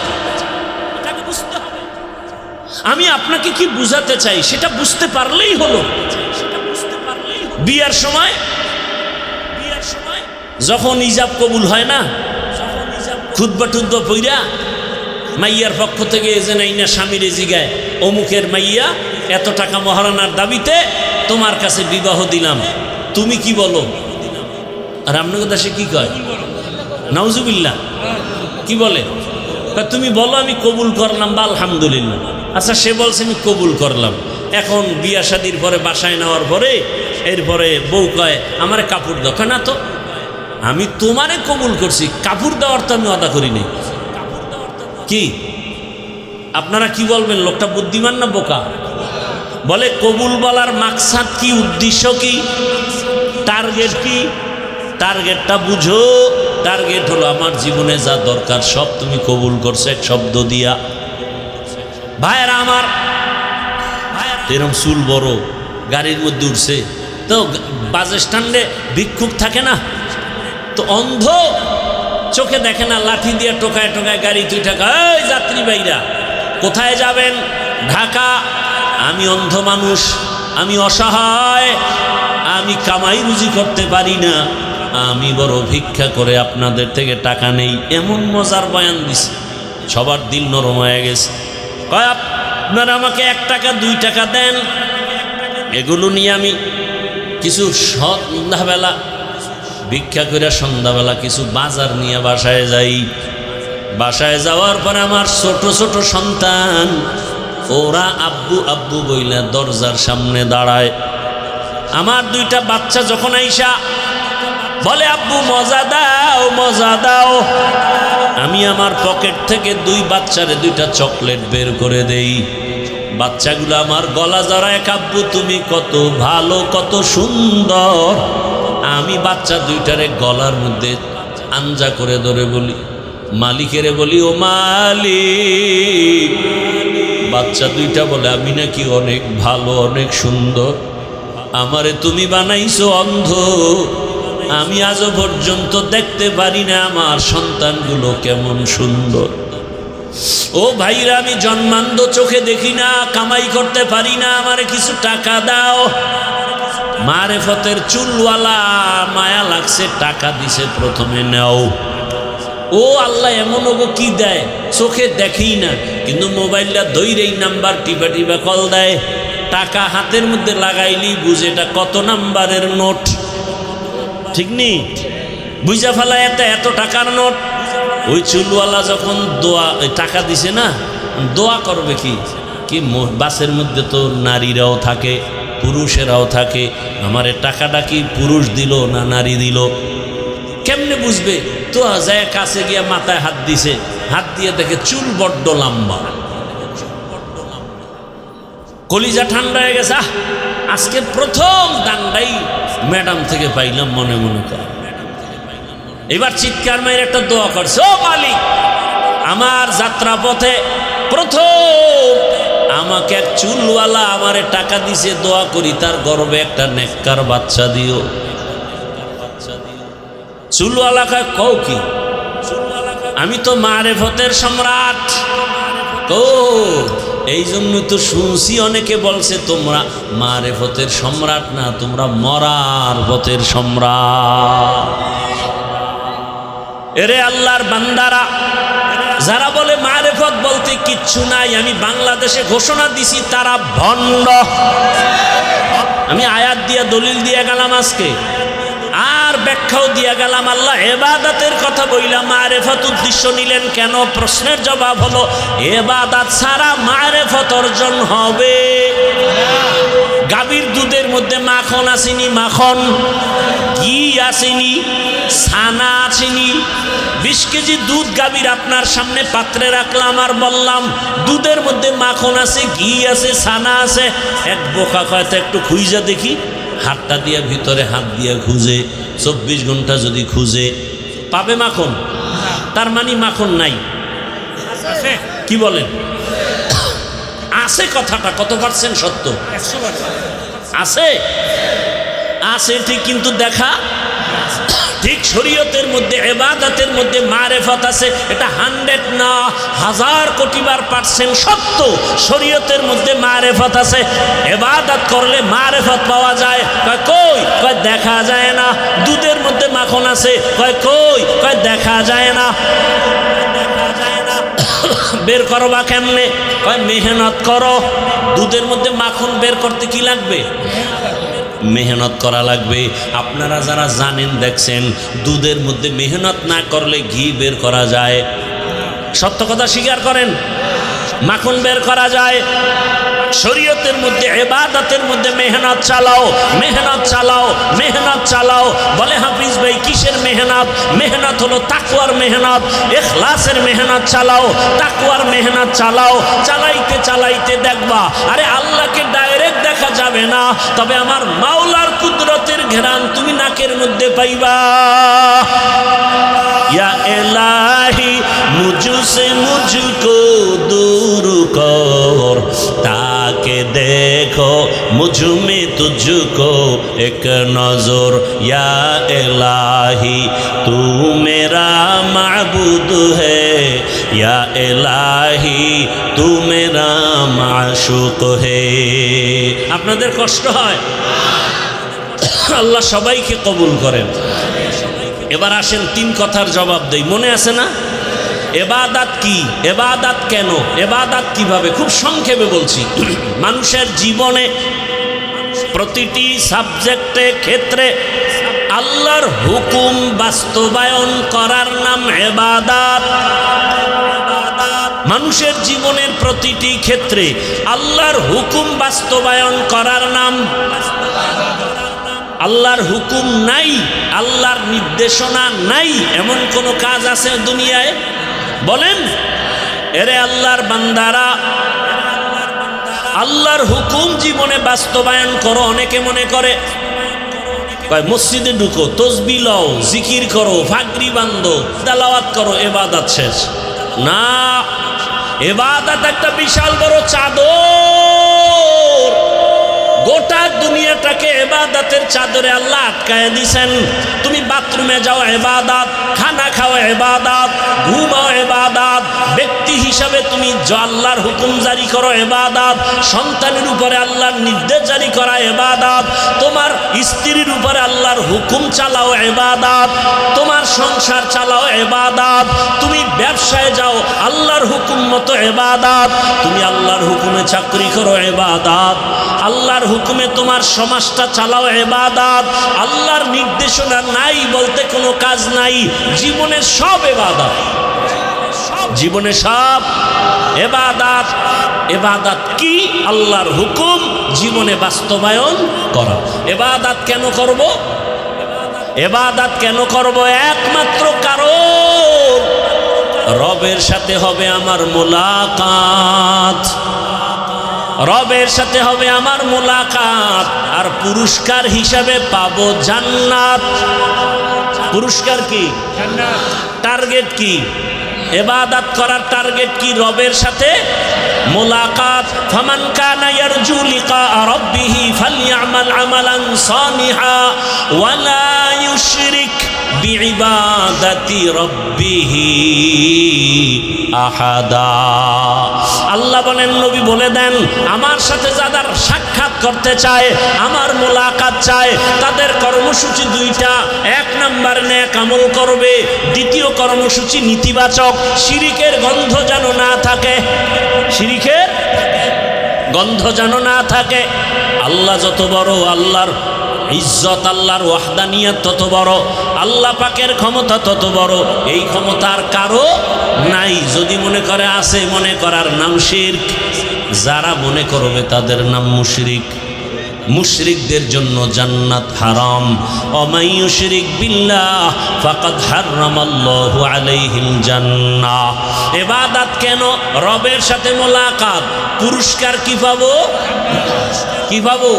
আমি আপনাকে কি বুঝাতে চাই সেটা বুঝতে পারলেই হলো। বিয়ার সময় যখন ইজাব কবুল হয় না, খুতবা টুতবা পইরা মাইয়ার পক্ষ থেকে এজে নাই না স্বামীরে জিগায়, অমুকের মাইয়া এত টাকা মহারানার দাবিতে তোমার কাছে বিবাহ দিলাম, তুমি কি বলো? আর আপনার দেশে কি কয়? নাউজুবিল্লাহ। কি বলে? তুমি বলো আমি কবুল করলাম বা আলহামদুলিল্লাহ। আচ্ছা, সে বলছে আমি কবুল করলাম। এখন বিয়া শাদির পরে বাসায় নেওয়ার পরে এরপরে বউ কয় আমার কাপড় দাও। না তো, আমি তোমারে কবুল করছি, কাপড় দেওয়ার তো আমি অদা করি নাই। কি আপনারা কি বলবেন, লোকটা বুদ্ধিমান না বোকা? বলে কবুল বলার মাকসাদ কি, উদ্দেশ্য কি, টার্গেট কি? টার্গেটটা বুঝো। টার্গেট হলো আমার জীবনে যা দরকার সব তুমি কবুল করছো এক শব্দ দিয়া। ভাইয়েরা আমার, এরকম চুল বড় গাড়ির মধ্যে উঠছে, তো বাস স্ট্যান্ডে ভিক্ষুক থাকে না, তো অন্ধ চোখে দেখে না, লাঠি দিয়ে টোকায় টোকায় গাড়ি 2 টাকা, এই যাত্রী ভাইরা কোথায় যাবেন? ঢাকা। আমি অন্ধ মানুষ, আমি অসহায়, আমি কামাই রুজি করতে পারি না, আমি বড় ভিক্ষা করে আপনাদের থেকে টাকা নেই। এমন মজার বয়ান দিছে, সবার দিল নরম হয়ে গেছে। কয় আপনারা আমাকে 1 টাকা 2 টাকা দেন, এগুলো নিয়ে আমি কিছু সন্ধ্যাবেলা ভিক্ষা করে সন্ধ্যাবেলা কিছু বাজার নিয়ে বাসায় যাই। বাসায় যাওয়ার পরে আমার ছোট ছোট সন্তান ওরা আব্বু আব্বু বইলা দরজার সামনে দাঁড়ায়। আমার 2টা বাচ্চা যখন আইসা বলে আব্বু মজা দাও মজা দাও, আমি আমার পকেট থেকে 2 বাচ্চারে 2টা চকলেট বের করে দেই। বাচ্চাগুলো আমার গলা জড়ায়, আব্বু তুমি কত ভালো কত সুন্দর। আমি বাচ্চা 2টারে গলার মধ্যে আঞ্জা করে ধরে বলি, মালিকেরে বলি ও মালিক। বাচ্চা 2টা বলে আমি নাকি অনেক ভালো অনেক সুন্দর, আমারে তুমি বানাইছো অন্ধ, আমি আজও পর্যন্ত দেখতে পারি না আমার সন্তানগুলো কেমন সুন্দর। ও ভাইরা, আমি জন্মান্ধ, চোখে দেখি না, কামাই করতে পারি না, আমারে কিছু টাকা দাও। মারেফতের চুলওয়ালা মায়া লাগছে, টাকা দিছে, প্রথমে নাও। ও আল্লাহ, এমন ওগো কি দেয়, চোখে দেখেই না, কিন্তু মোবাইলটা ধইরেই নাম্বার টিপা টিপা কল দেয়। টাকা হাতের মধ্যে লাগাইলি বুঝে এটা কত নাম্বারের নোট, ঠিক নি? বুঝা ফেলা এত টাকার নোট। ওই চুলওয়ালা যখন টাকা দিছে না, দোয়া করবে কি? বাসের মধ্যে তো নারীরাও থাকে, পুরুষেরাও থাকে, আমারে টাকাটা কি পুরুষ দিল না নারী দিল? কেমনে বুঝবে? তো যায় কাছে গিয়া মাথায় হাত দিছে, হাত দিয়ে দেখে চুল বড্ড লম্বা। কলিজা ঠান্ডা হয়ে গেছে, আজকে প্রথম দান্ডাই ম্যাডাম থেকে পাইলাম, মনে মনে করে। এবার চিৎকার মেয়ের একটা দোয়া করছে, ও মালিক, আমার যাত্রা পথে প্রথম আমাকে এক চুলওয়ালা আমারে টাকা দিছে, দোয়া করি তার গর্বে একটা নেককার বাচ্চা দিও। চুলওয়ালা কয়, কও কি? আমি তো মারেফতের সম্রাট। ও এই জন্য তো শুনছি অনেকে বলছে তোমরা মারেফতের সম্রাট না, তোমরা মরার পথের সম্রাট। এরে আল্লাহর বান্দারা, যারা বলে মারেফত বলতে কিচ্ছু নাই, আমি বাংলাদেশে ঘোষণা দিছি তারা ভণ্ড। আমি আয়াত দিয়া দলিল দিয়ে গেলাম আজকে, আর ব্যাখ্যাও দিয়া গেলাম। আল্লাহ ইবাদতের কথা বইলা মারেফত উদ্দেশ্য নিলেন কেন? প্রশ্নের জবাব হলো ইবাদত ছাড়া মারেফত অর্জন হবে। গাভীর দুধের মধ্যে মাখন আসেনি, মাখন ঘি আসেনি, ছানা আসেনি। 20 কেজি দুধ গাভীর আপনার সামনে পাত্রে রাখলাম আর বললাম দুধের মধ্যে মাখন আছে, ঘি আছে, ছানা আছে। এক বোকা কয়তো একটু খুঁজা দেখি, হাতটা দিয়ে ভিতরে হাত দিয়ে খুঁজে 24 ঘন্টা যদি খুঁজে পাবে মাখন? তার মানে মাখন নাই। কি বলেন? আছে কথাটা কত পার্সেন্ট সত্য? আছে, আছে ঠিক, কিন্তু দেখা ঠিক। শরীয়তের মধ্যে ইবাদতের মধ্যে মারেফত আছে, এটা 100 না 1000 কোটি বার % সত্য। শরীয়তের মধ্যে মারেফত আছে, ইবাদত করলে মারেফত পাওয়া যায়। কয় কই? কয় দেখা যায় না। দুধের মধ্যে মাখন আছে, কয় কই? কয় দেখা যায় না। বের করবা কেমনে? কয় মেহনত করো। দুধের মধ্যে মাখন বের করতে কি লাগবে? মেহনত করা লাগবে। আপনারা যারা জানেন দেখছেন, দুধের মধ্যে মেহনত না করলে ঘি বের করা যায়। সত্য কথা স্বীকার করেন, মাখন বের করা যায়। শরীয়তের মধ্যে ইবাদতের মধ্যে মেহনত চালাও, মেহনত চালাও, মেহনত চালাও। বলে হাফিজ ভাই কিসের মেহনত? মেহনত হলো তাকওয়ার মেহনত, ইখলাসের মেহনত চালাও, তাকওয়ার মেহনত চালাও। চালাইতে চালাইতে দেখবা আরে আল্লাহকে ডাইরেক্ট দেখা যাবে না, তবে আমার মাওলার কুদরতের ঘেরান তুমি নাকের মধ্যে পাইবা। या इलाही मुझसे मुझको दूर कर, ताके देखो मुझ में तुझको एक नजर। या इलाही तू मेरा माबूद है, या इलाही तू मेरा माशूक है। আপনাদের কষ্ট হয়? আল্লাহ সবাইকে কবুল করেন। এবার আসেন তিন কথার জবাব দেই, মনে আছে না? এবাদাত কি, এবাদাত কেন, এবাদাত কিভাবে, খুব সংক্ষেপে বলছি। মানুষের জীবনে প্রতিটি সাবজেক্টে ক্ষেত্রে আল্লাহর হুকুম বাস্তবায়ন করার নাম এবাদাত। মানুষের জীবনের প্রতিটি ক্ষেত্রে আল্লাহর হুকুম বাস্তবায়ন করার নাম। আল্লাহর হুকুম নাই, আল্লাহর নির্দেশনা নাই, এমন কোন কাজ আছে দুনিয়ায়? বলেন। এরে আল্লাহর বান্দারা, আল্লাহর হুকুম জীবনে বাস্তবায়ন করো। অনেকে মনে করে মসজিদে ঢুকো, তসবিহ লও, জিকির করো, ফাগরি বান্ধো, তেলাওয়াত করো, ইবাদত শেষ। না, ইবাদত একটা বিশাল বড় চাদর। গোটা দুনিয়াটাকে ইবাদতের চাদরে আল্লাহ আটকায় দিয়েছেন। তুমি বাথরুমে যাও ইবাদত, খানা খাও ইবাদত, ঘুমাও ইবাদত, ব্যক্তি হিসাবে তুমি আল্লাহর হুকুম জারি করো ইবাদত, সন্তানের উপরে আল্লাহর নির্দেশ জারি করা ইবাদত, তোমার স্ত্রীর উপরে আল্লাহর হুকুম চালাও ইবাদত, তোমার সংসার চালাও ইবাদত, তুমি ব্যবসায় যাও আল্লাহর হুকুম মতো ইবাদত, তুমি আল্লাহর হুকুমে চাকরি করো ইবাদত, আল্লাহর হুকুমে তোমার সমাজটা চালাও ইবাদত। আল্লাহর নির্দেশনা নাই বলতে কোনো কাজ নাই। জীবনের সব ইবাদত, জীবনে সব ইবাদত। ইবাদত কি? আল্লাহর হুকুম জীবনে বাস্তবায়ন করা। ইবাদত কেন করব? ইবাদত কেন করব? একমাত্র কারণ রবের সাথে হবে আমার মোলাকাত, রবের সাথে হবে আমার মোলাকাত, আর পুরস্কার হিসাবে পাবো জান্নাত। পুরস্কার কি? জান্নাত। টার্গেট কি? ইবাদত করার টার্গেট কি? রবের সাথে মোলাকাত। ফামান কানা ইয়ারজু লিকা রাব্বিহি ফালইআমাল আমালান সালিহা ওয়া লা ইউশরিক বিইবাদাতি রাব্বিহি আহাদা। আল্লাহ বলেন, নবী বলে দেন, আমার সাথে যাদের সাক্ষাৎ করতে চায়, আমার মোলাকাত চায়, তাদের কর্মসূচি দুইটা। এক নাম্বার নেক আমল করবে, দ্বিতীয় কর্মসূচি নীতিবাচক। শিরিকের গন্ধ যেন না থাকে, শিরিকের গন্ধ যেন না থাকে। আল্লাহ যত বড়, আল্লাহর ইজ্জত, আল্লাহর ওয়াহদানিয়ত তত বড়, আল্লাহ পাকের ক্ষমতা তত বড়। এই ক্ষমতার কারো নাই। যদি মনে করে আছে, মনে করার নাম শিরক। যারা মনে করবে তাদের নাম মুশরিক। মুশরিকদের জন্য জান্নাত হারাম। ওমাই ইউশরিক বিল্লাহ ফাকাদ হারামাল্লাহু আলাইহিল জান্নাহ। ইবাদত কেন? রবের সাথে মোলাকাত। পুরস্কার কি পাবো? কি পাবো?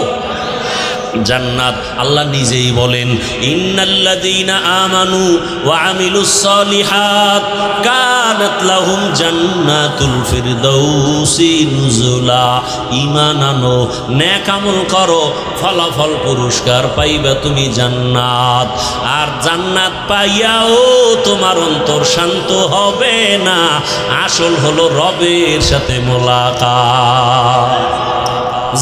জান্নাত। আল্লাহ নিজেই বলেন, ইন্নাল্লাযীনা আমানু ওয়া আমিলুস সালিহাত কানাত লাহুম জান্নাতুল ফিরদাউসি নুজুলা। ঈমান আনো, নেক আমল করো, ফলাফল পুরস্কার পাইবা তুমি জান্নাত। আর জান্নাত পাইয়াও তোমার অন্তর শান্ত হবে না। আসল হলো রবের সাথে মোলাকাত।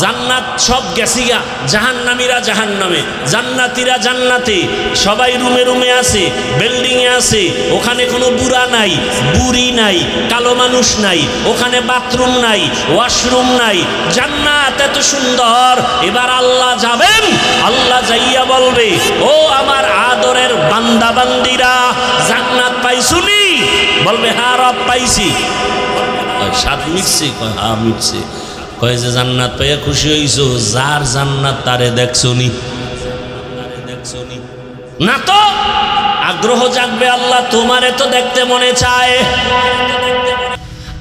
জান্নাত সব গেছিগা, জাহান্নামীরা জাহান্নামে, জান্নাতীরা জান্নাতে। সবাই রুমে রুমে আছে, বিল্ডিংয়ে আছে। ওখানে কোনো বুড়া নাই, বুড়ি নাই, কালো মানুষ নাই, ওখানে বাথরুম নাই, ওয়াশরুম নাই। জান্নাত এত সুন্দর। এবার আল্লাহ যাবেন, আল্লাহ যাইয়া বলবে, ও আমার আদরের বান্দা বান্দিরা, জান্নাত পাইছুনি? বলবে, হ্যাঁ রব পাইছি। স্বাদ মিটছে? হ্যাঁ মিটছে। কয় যে জান্নাত পেয়ে খুশি হইছো, যার জান্নাত তারে দেখছনি না? তো আগ্রহ জাগবে, আল্লাহ তোমারে তো দেখতে মনে চায়।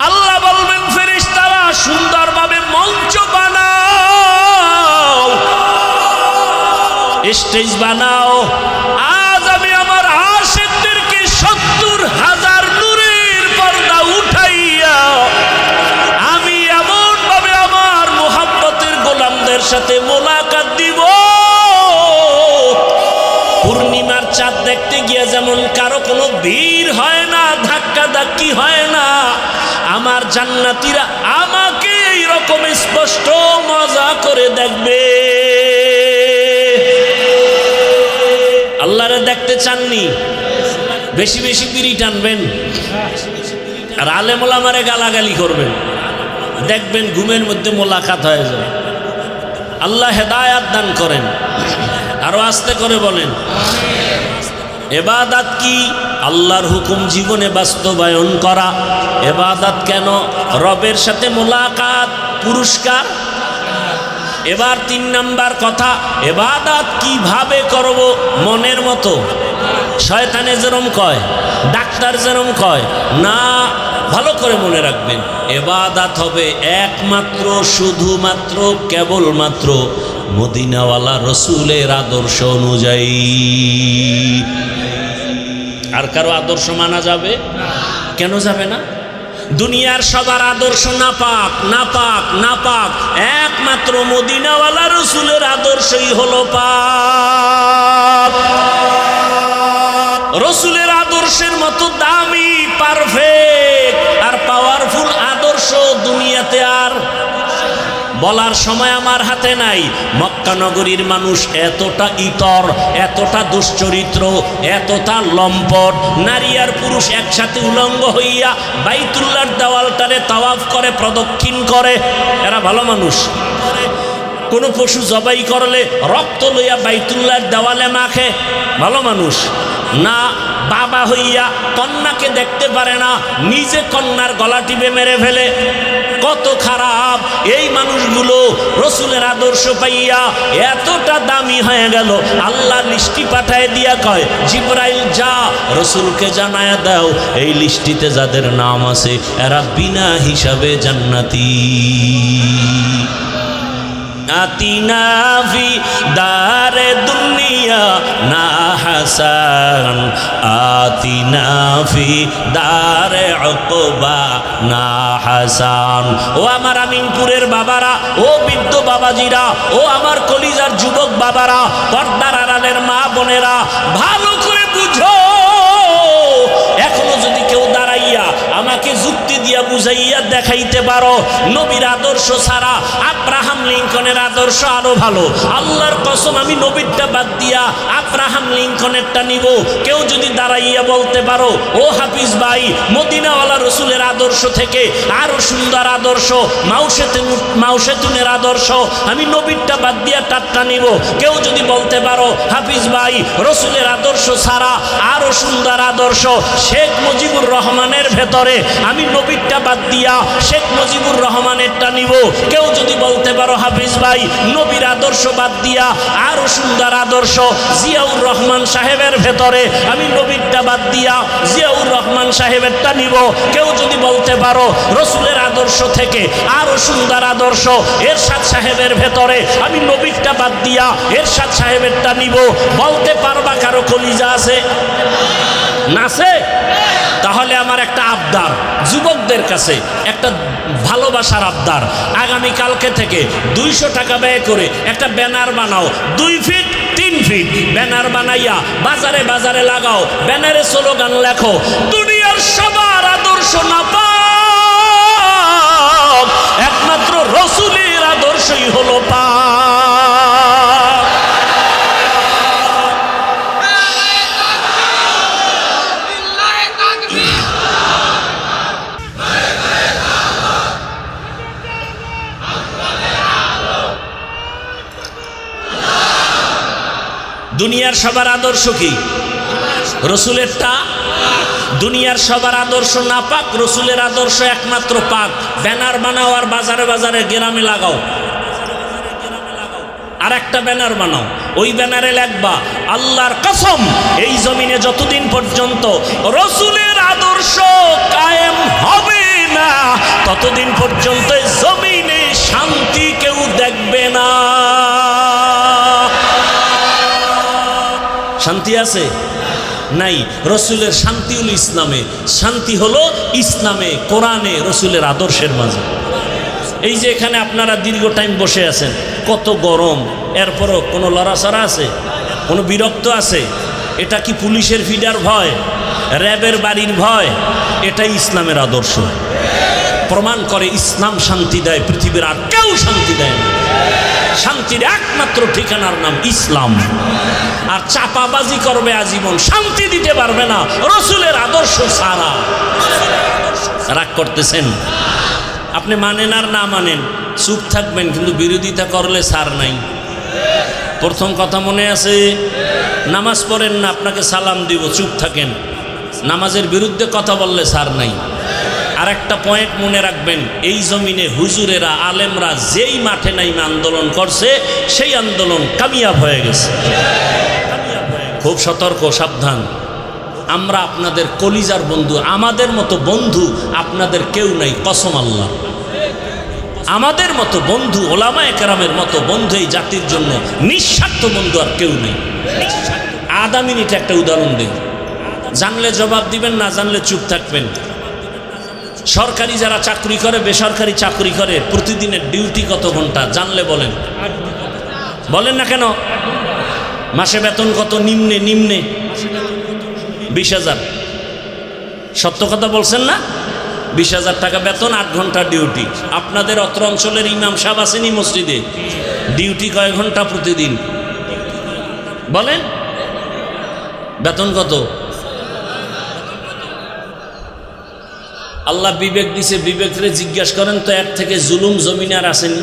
আল্লাহ বলবেন ফেরেশতারা সুন্দরভাবে মঞ্চ বানাও, স্টেজ বানাও। আজ আমি আমার আশিকদেরকে ৭০,০০০ নূরের পর্দা উঠাইয়া আমি এমন ভাবে আমার মুহাব্বতের গোলামদের সাথে মোলাকাত দিব। পূর্ণিমার চাঁদ দেখতে গিয়ে যেমন কারো কোনো ভিড় হয় না, ধাক্কা ধাক্কি হয় না, আমার জান্নাতীরা আমাকে এইরকম স্পষ্ট মজা করে দেখবে। আল্লাহরে দেখতে চাননি? বেশি বেশি বিড়ি টানবেন আর আলেম ওলামারে গালাগালি করবেন, দেখবেন ঘুমের মধ্যে মোলাকাত হয়ে যায়। আল্লাহ হেদায়াত দান করেন। আরো আস্তে করে বলেন। ইবাদত কি? আল্লাহর হুকুম জীবনে বাস্তবায়ন করা। ইবাদত কেন? রবের সাথে মোলাকাত, পুরস্কার। এবার ৩ নাম্বার কথা, ইবাদত কিভাবে করব? মনের মতো, শয়তানে যেরম কয়, ডাক্তার যেরম কয় না। ভালো করে মনে রাখবেন, ইবাদত হবে একমাত্র, শুধুমাত্র, কেবলমাত্র মদিনাওয়ালা রসুলের আদর্শ অনুযায়ী। আর কারো আদর্শ মানা যাবে? কেন যাবে না? দুনিয়ার সবার আদর্শ নাপাক, নাপাক, নাপাক। একমাত্র মদিনাওয়ালা রসুলের আদর্শই হলো পাক। রসুলের আদর্শের মতো দামি, পারফেক্ট আর পাওয়ারফুল আদর্শ দুনিয়াতে আর বলার সময় আমার হাতে নাই। মক্কা নগরীর মানুষ এতটা ইতর, এতটা দুশ্চরিত্র, এতটা লম্পট, নারী আর পুরুষ একসাথে উলঙ্গ হইয়া বাইতুল্লাহর দেওয়ালটারে তাওয়াফ করে, প্রদক্ষিণ করে। এরা ভালো মানুষ। কোনো পশু জবাই করলে রক্ত লইয়া বাইতুল্লাহর দেওয়ালে মাখে, ভালো মানুষ না। বাবা হইয়া কন্যাকে দেখতে পারে না, নিজে কন্যার গলা টিপে মেরে ফেলে। কত খারাপ এই মানুষগুলো। রসুলের আদর্শ পাইয়া এতটা দামি হয়ে গেল, আল্লাহ লিস্টি পাঠায় দিয়া কয়, জিবরাইল যা রসুলকে জানায়া দাও এই লিস্টিতে যাদের নাম আছে এরা বিনা হিসাবে জান্নাতি। আতিনা ফি দারে দুনিয়া না হাসান, আতিনা ফি দারে উকবা না হাসান। ও আমার আমিনপুরের বাবারা, ও বৃদ্ধ বাবাজিরা, ও আমার কলিজার যুবক বাবারা, পর্দার আড়ালের মা বোনেরা, ভালো করে বুঝো। এখনো যদি কেউ দাঁড়াইয়া আমাকে যুক্তি দিয়া বুঝাইয়া দেখাইতে পারো নবীর আদর্শ ছাড়া আব্রাহাম লিঙ্কনের আদর্শ আরো ভালো, আল্লাহর কসম আমি নবীরটা বাদ দিয়া আব্রাহাম লিঙ্কনেরটা নিব। কেউ যদি দাঁড়াইয়া বলতে পারো ও হাফিজ ভাই মদিনাওয়ালা রসুলের আদর্শ থেকে আরো সুন্দর আদর্শ মাউশেতুনের আদর্শ, আমি নবীরটা বাদ দিয়া টাট্টা নিব। কেউ যদি বলতে পারো হাফিজ ভাই রসুলের আদর্শ ছাড়া আরো সুন্দর আদর্শ শেখ মুজিবুর রহমানের ভেতরে, আমি নবীরটা বাদ দিয়া শেখ মুজিবুর রহমানেরটা নিব। কেউ যদি বলতে পারো হাফিজ ভাই নবীর আদর্শ বাদ দিয়া আরো সুন্দর আদর্শ জিয়াউর রহমান সাহেবের ভেতরে, আমি নবীরটা বাদ দিয়া জিয়াউর রহমান সাহেবেরটা নিব। কেউ যদি বলতে পারো রসুলের আদর্শ থেকে আরো সুন্দর আদর্শ এরশাদ সাহেবের ভেতরে, আমি নবীরটা বাদ দিয়া এরশাদ সাহেবেরটা নিব। বলতে পারবা কারো কলিজা আছে? নাছে? তাহলে আমার একটা আবদার যুবকদের কাছে, একটা ভালোবাসার আবদার, আগামী কালকে থেকে 200 টাকা ব্যয় করে একটা ব্যানার বানাও, 2 ফিট 3 ফিট ব্যানার বানাইয়া বাজারে বাজারে লাগাও। ব্যানারে স্লোগান লেখো, দুনিয়ার সবার আদর্শ না পাক, একমাত্র রসুলের আদর্শই হলো পাক। দুনিয়ার সবার আদর্শ কি? রসুলেরটা। দুনিয়ার সবার আদর্শ না পাক, রসুলের আদর্শ একমাত্র পাক। ব্যানার বানাও আর বাজারে বাজারে গ্রামে লাগাও, আর একটা ব্যানার বানাও, ওই ব্যানারে লিখবা আল্লাহর কসম এই জমিনে যতদিন পর্যন্ত রসুলের আদর্শ কায়েম হবে না ততদিন পর্যন্ত জমিনে শান্তি কেউ দেখবে না। শান্তি আছে? নাই। রসুলের শান্তি হলো ইসলামে, শান্তি হলো ইসলামে, কোরআনে, রসুলের আদর্শের মাঝে। এই যে এখানে আপনারা দীর্ঘ টাইম বসে আছেন, কত গরম, এরপরও কোনো লড়াচড়া আছে, কোনো বিরক্ত আছে? এটা কি পুলিশের ফিডার ভয়, র্যাবের বাড়ির ভয়? এটাই ইসলামের আদর্শ। প্রমাণ করে ইসলাম শান্তি দেয়, পৃথিবীর আর কেউ শান্তি দেয় না। শান্তির একমাত্র ঠিকানার নাম ইসলাম। আর চাপাবাজি করবে আজীবন, শান্তি দিতে পারবে না রসুলের আদর্শ ছাড়া। রাগ করতেছেন? আপনি মানেন আর না মানেন, চুপ থাকবেন, কিন্তু বিরোধিতা করলে ছাড় নাই। প্রথম কথা মনে আছে? নামাজ পড়েন না, আপনাকে সালাম দিব, চুপ থাকেন। নামাজের বিরুদ্ধে কথা বললে ছাড় নাই। আর একটা পয়েন্ট মনে রাখবেন, এই জমিনে হুজুরেরা, আলেমরা যেই মাঠে নাইমে আন্দোলন করছে, সেই আন্দোলন কামিয়াব হয়ে গেছে। খুব সতর্ক, সাবধান। আমরা আপনাদের কলিজার বন্ধু, আমাদের মতো বন্ধু আপনাদের কেউ নাই, কসম আল্লাহ। আমাদের মতো বন্ধু, ওলামায়ে কেরামের মতো বন্ধু এই জাতির জন্য নিঃস্বার্থ বন্ধু আর কেউ নেই। আধা মিনিট একটা উদাহরণ দিই, জানলে জবাব দিবেন, না জানলে চুপ থাকবেন। সরকারি যারা চাকরি করে, বেসরকারি চাকরি করে, প্রতিদিনের ডিউটি কত ঘন্টা জানলে বলেন? বলেন না কেন? মাসে বেতন কত? নিম্নে 20,000। সত্য কথা বলছেন না? 20,000 টাকা বেতন, 8 ঘন্টা ডিউটি। আপনাদের অত্র অঞ্চলের ইমাম সাহেব আসেনি মসজিদে, ডিউটি কয় ঘন্টা প্রতিদিন? বলেন, বেতন কত? আল্লাহ বিবেক দিছে, বিবেকরে জিজ্ঞাসা করেন তো, এর থেকে জুলুম জমিনে আর আসেনি?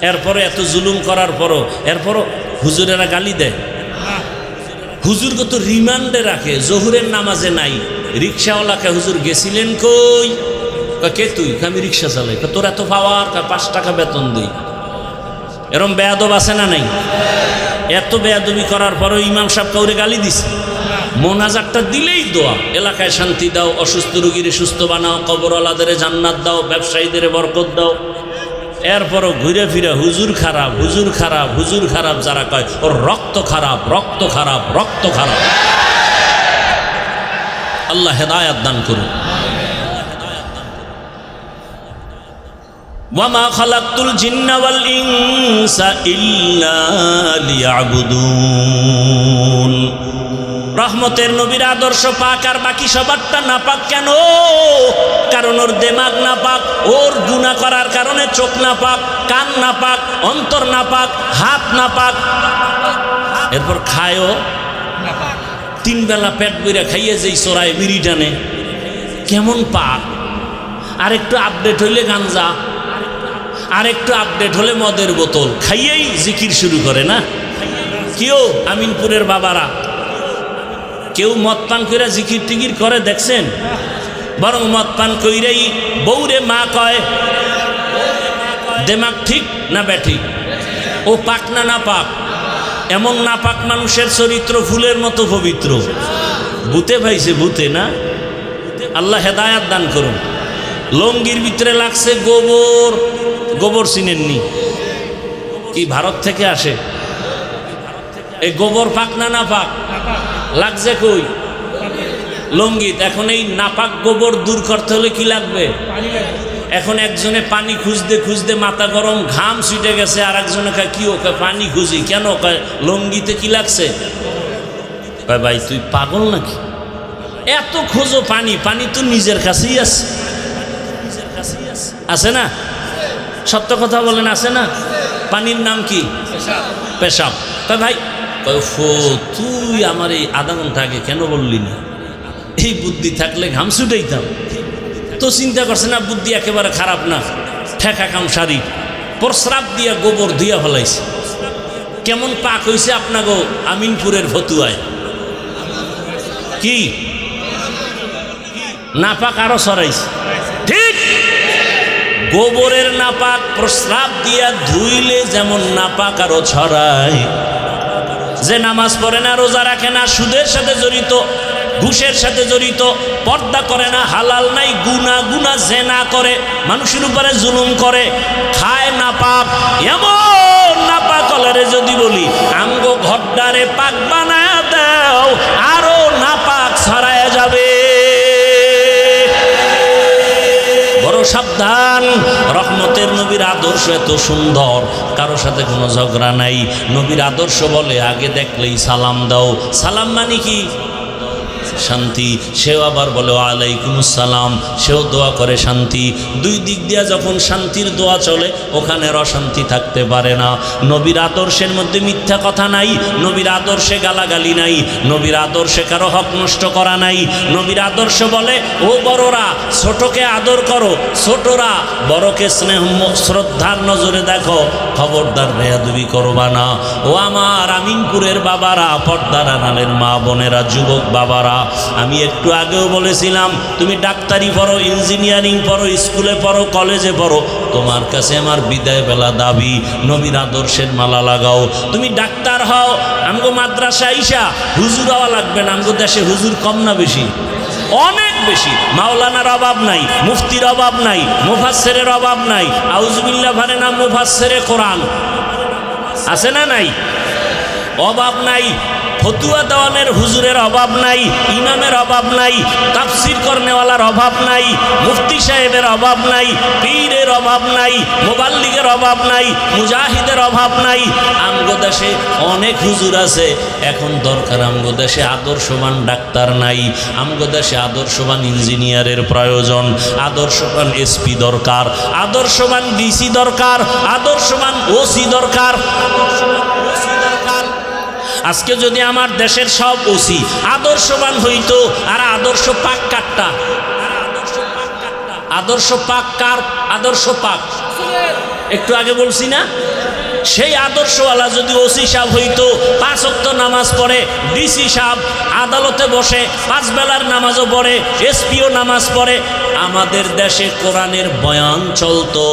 এরপরে এত জুলুম করার পরও হুজুরেরা গালি দেয়। হুজুর কত রিমান্ডে রাখে, জোহরের নামাজে নাই। রিক্সাওয়ালাকে হুজুর গেছিলেন কই? কে তুই? আমি রিক্সা চালাই। তোর এত পাওয়ার? 5 টাকা বেতন দিই। এরম বেয়াদব আছে না নাই? এত বেয়াদবি করার পরও ইমাম সাহেব কাউরে গালি দিছে? মোনাজাতটা দিলেই দোয়া, এলাকায় শান্তি দাও, অসুস্থ রোগীর সুস্থ বানাও, কবরওয়ালাদের জান্নাত দাও, ব্যবসায়ীদের বরকত দাও। এরপরও ঘুরে ফিরে হুজুর খারাপ, হুজুর খারাপ, হুজুর খারাপ যারা কয়, ওর রক্ত খারাপ, রক্ত খারাপ, রক্ত খারাপ। আল্লাহ হেদায়াত দান করুন। ওয়ামা খালাকতুল জিন্না ওয়াল ইনসা ইল্লা লিয়াবুদুন। রহমতের নবীর আদর্শ পাক, আর বাকি সবারটা না পাক। কেন? কারণ ওর দেমাগ না পাক, ওর গুনাহ করার কারণে চোখ না পাক, কান না পাক, অন্তর না পাক, হাত না পাক। এরপর খায়ও 3 বেলা পেট বইরা খাইয়ে যেই চোরায় বিড়ি টানে, কেমন পাক। আর একটু আপডেট হইলে গাঞ্জা, আর একটু আপডেট হলে মদের বোতল, খাইয়েই জিকির শুরু করে না? কেউ আমিনপুরের বাবারা কেউ মদ পান করে জিকির টিকির করে দেখছেন? বরং মদ পান কইরেই বউরে মা কয়। দেমাগ ঠিক না ব্যাঠিক? ও পাক না না পাক? এমন না পাক মানুষের চরিত্র ফুলের মতো পবিত্র। ভূতে ভাইছে, ভূতে না? আল্লাহ হেদায়াত দান করুন। লঙ্গির ভিতরে লাগছে গোবর। গোবর চিনেননি? কি ভারত থেকে আসে? এই গোবর পাক না না পাক? লাগছে কই? লঙ্গিত। এখন এই নাপাক গোবর দূর করতে হলে কি লাগবে? এখন একজনে পানি খুঁজতে খুঁজতে মাথা গরম, ঘাম ছুটে গেছে, আর একজনে কয় কি? ওকে পানি খুঁজি। কেন? কয় লঙ্গিতে কি লাগছে? কয় ভাই তুই পাগল নাকি? এত খোঁজো পানি, পানি তো নিজের কাছেই আছে। আছে না? সত্য কথা বলেন, আছে না? পানির নাম কি? পেশাব। কয় ভাই, তুই আমার এই আধা ঘন্টা আগে কেন বললি না? এই বুদ্ধি থাকলে ঘাম ছুটাইতাম। তো চিন্তা করছে না, বুদ্ধি একেবারে খারাপ না, ঠেকা কাম সারি, প্রস্রাব দিয়া গোবর দিয়া ফেলাইছে। কেমন পাক হয়েছে আপনাগো আমিনপুরের ফতুয়ায়? কি নাপাক আরো ছড়াইছে। ঠিক গোবরের নাপাক প্রস্রাব দিয়া ধুইলে যেমন নাপাক আরো ছড়ায়, যে নামাজ পড়ে না, রোজা রাখে না, সুদের সাথে জড়িত, ঘুষের সাথে জড়িত, পর্দা করে না, হালাল নাই, গুনাহ জেনা করে, মানুষের উপরে জুলুম করে, খায় নাপাক, এমন নাপাক হলারে যদি বলি আমগো ঘরটারে পাক বানায় দাও, আরো নাপাক ছড়ায় যাবে। বড় সাবধান। রহমতের নবীর আদর্শ এত সুন্দর, কারো সাথে কোনো ঝগড়া নাই। নবীর আদর্শ বলে আগে দেখলেই সালাম দাও। সালাম মানে কি? শান্তি। সেও আবার বলে ওয়ালাইকুম আসসালাম, সেও দোয়া করে শান্তি। দুই দিক দিয়া যখন শান্তির দোয়া চলে, ওখানে অশান্তি থাকতে পারে না। নবীর আদর্শের মধ্যে মিথ্যা কথা নাই, নবীর আদর্শে গালাগালি নাই, নবীর আদর্শে কারো হক নষ্ট করা নাই। নবীর আদর্শ বলে ও বড়রা ছোটকে আদর করো, ছোটরা বড়কে স্নেহ শ্রদ্ধার নজরে দেখো, খবরদার বেয়াদবি করবা না। ও আমার আমিনপুরের বাবারা, পর্দার আড়ালের মা বোনেরা, যুবক বাবারা, আমি একটু আগেও বলেছিলাম তুমি ডাক্তারি পড়ো, ইঞ্জিনিয়ারিং পড়ো, স্কুলে পড়ো, কলেজে পড়ো, তোমার কাছে আমার বিদায় বেলা দাবি নবীর আদর্শের মালা লাগাও। তুমি ডাক্তার হও, আমগো মাদ্রাসা আইসা হুজুর হওয়া লাগবে না। আমগো দেশে হুজুর কম না বেশি? অনেক বেশি। মাওলানার অভাব নাই, মুফতির অভাব নাই, মুফাসসিরের অভাব নাই। আউযুবিল্লাহ পারে না মুফাসসিরে কোরআন আছে না নাই? অভাব নাই। ফতুয়া দেওয়ানের হুজুরের অভাব নাই, ইমামের অভাব নাই, তাফসির করনেওয়ালার অভাব নাই, মুফতি সাহেবের অভাব নাই, পীরের অভাব নাই, মুবাল্লিগের অভাব নাই, মুজাহিদের অভাব নাই। আমগো দেশে অনেক হুজুর আছে, এখন দরকার আমগো দেশে আদর্শবান ডাক্তার নাই, আমগো দেশে আদর্শবান ইঞ্জিনিয়ারের প্রয়োজন, আদর্শবান এসপি দরকার, আদর্শবান ডিসি দরকার, আদর্শবান ওসি দরকার। আজকে যদি আমার দেশের সব ওসি আদর্শবান হইতো, আর আদর্শ পাক কাটটা, আদর্শ পাক কার? আদর্শ পাক একটু আগে বলছি না, সেই আদর্শওয়ালা যদি ওসি সাহেব হইতো, 5 ওয়াক্ত নামাজ পড়ে, ডিসি সাহেব আদালতে বসে 5 বেলার নামাজও পড়ে, এসপিও নামাজ পড়ে, আমাদের দেশে কোরআনের বয়ান চলতো,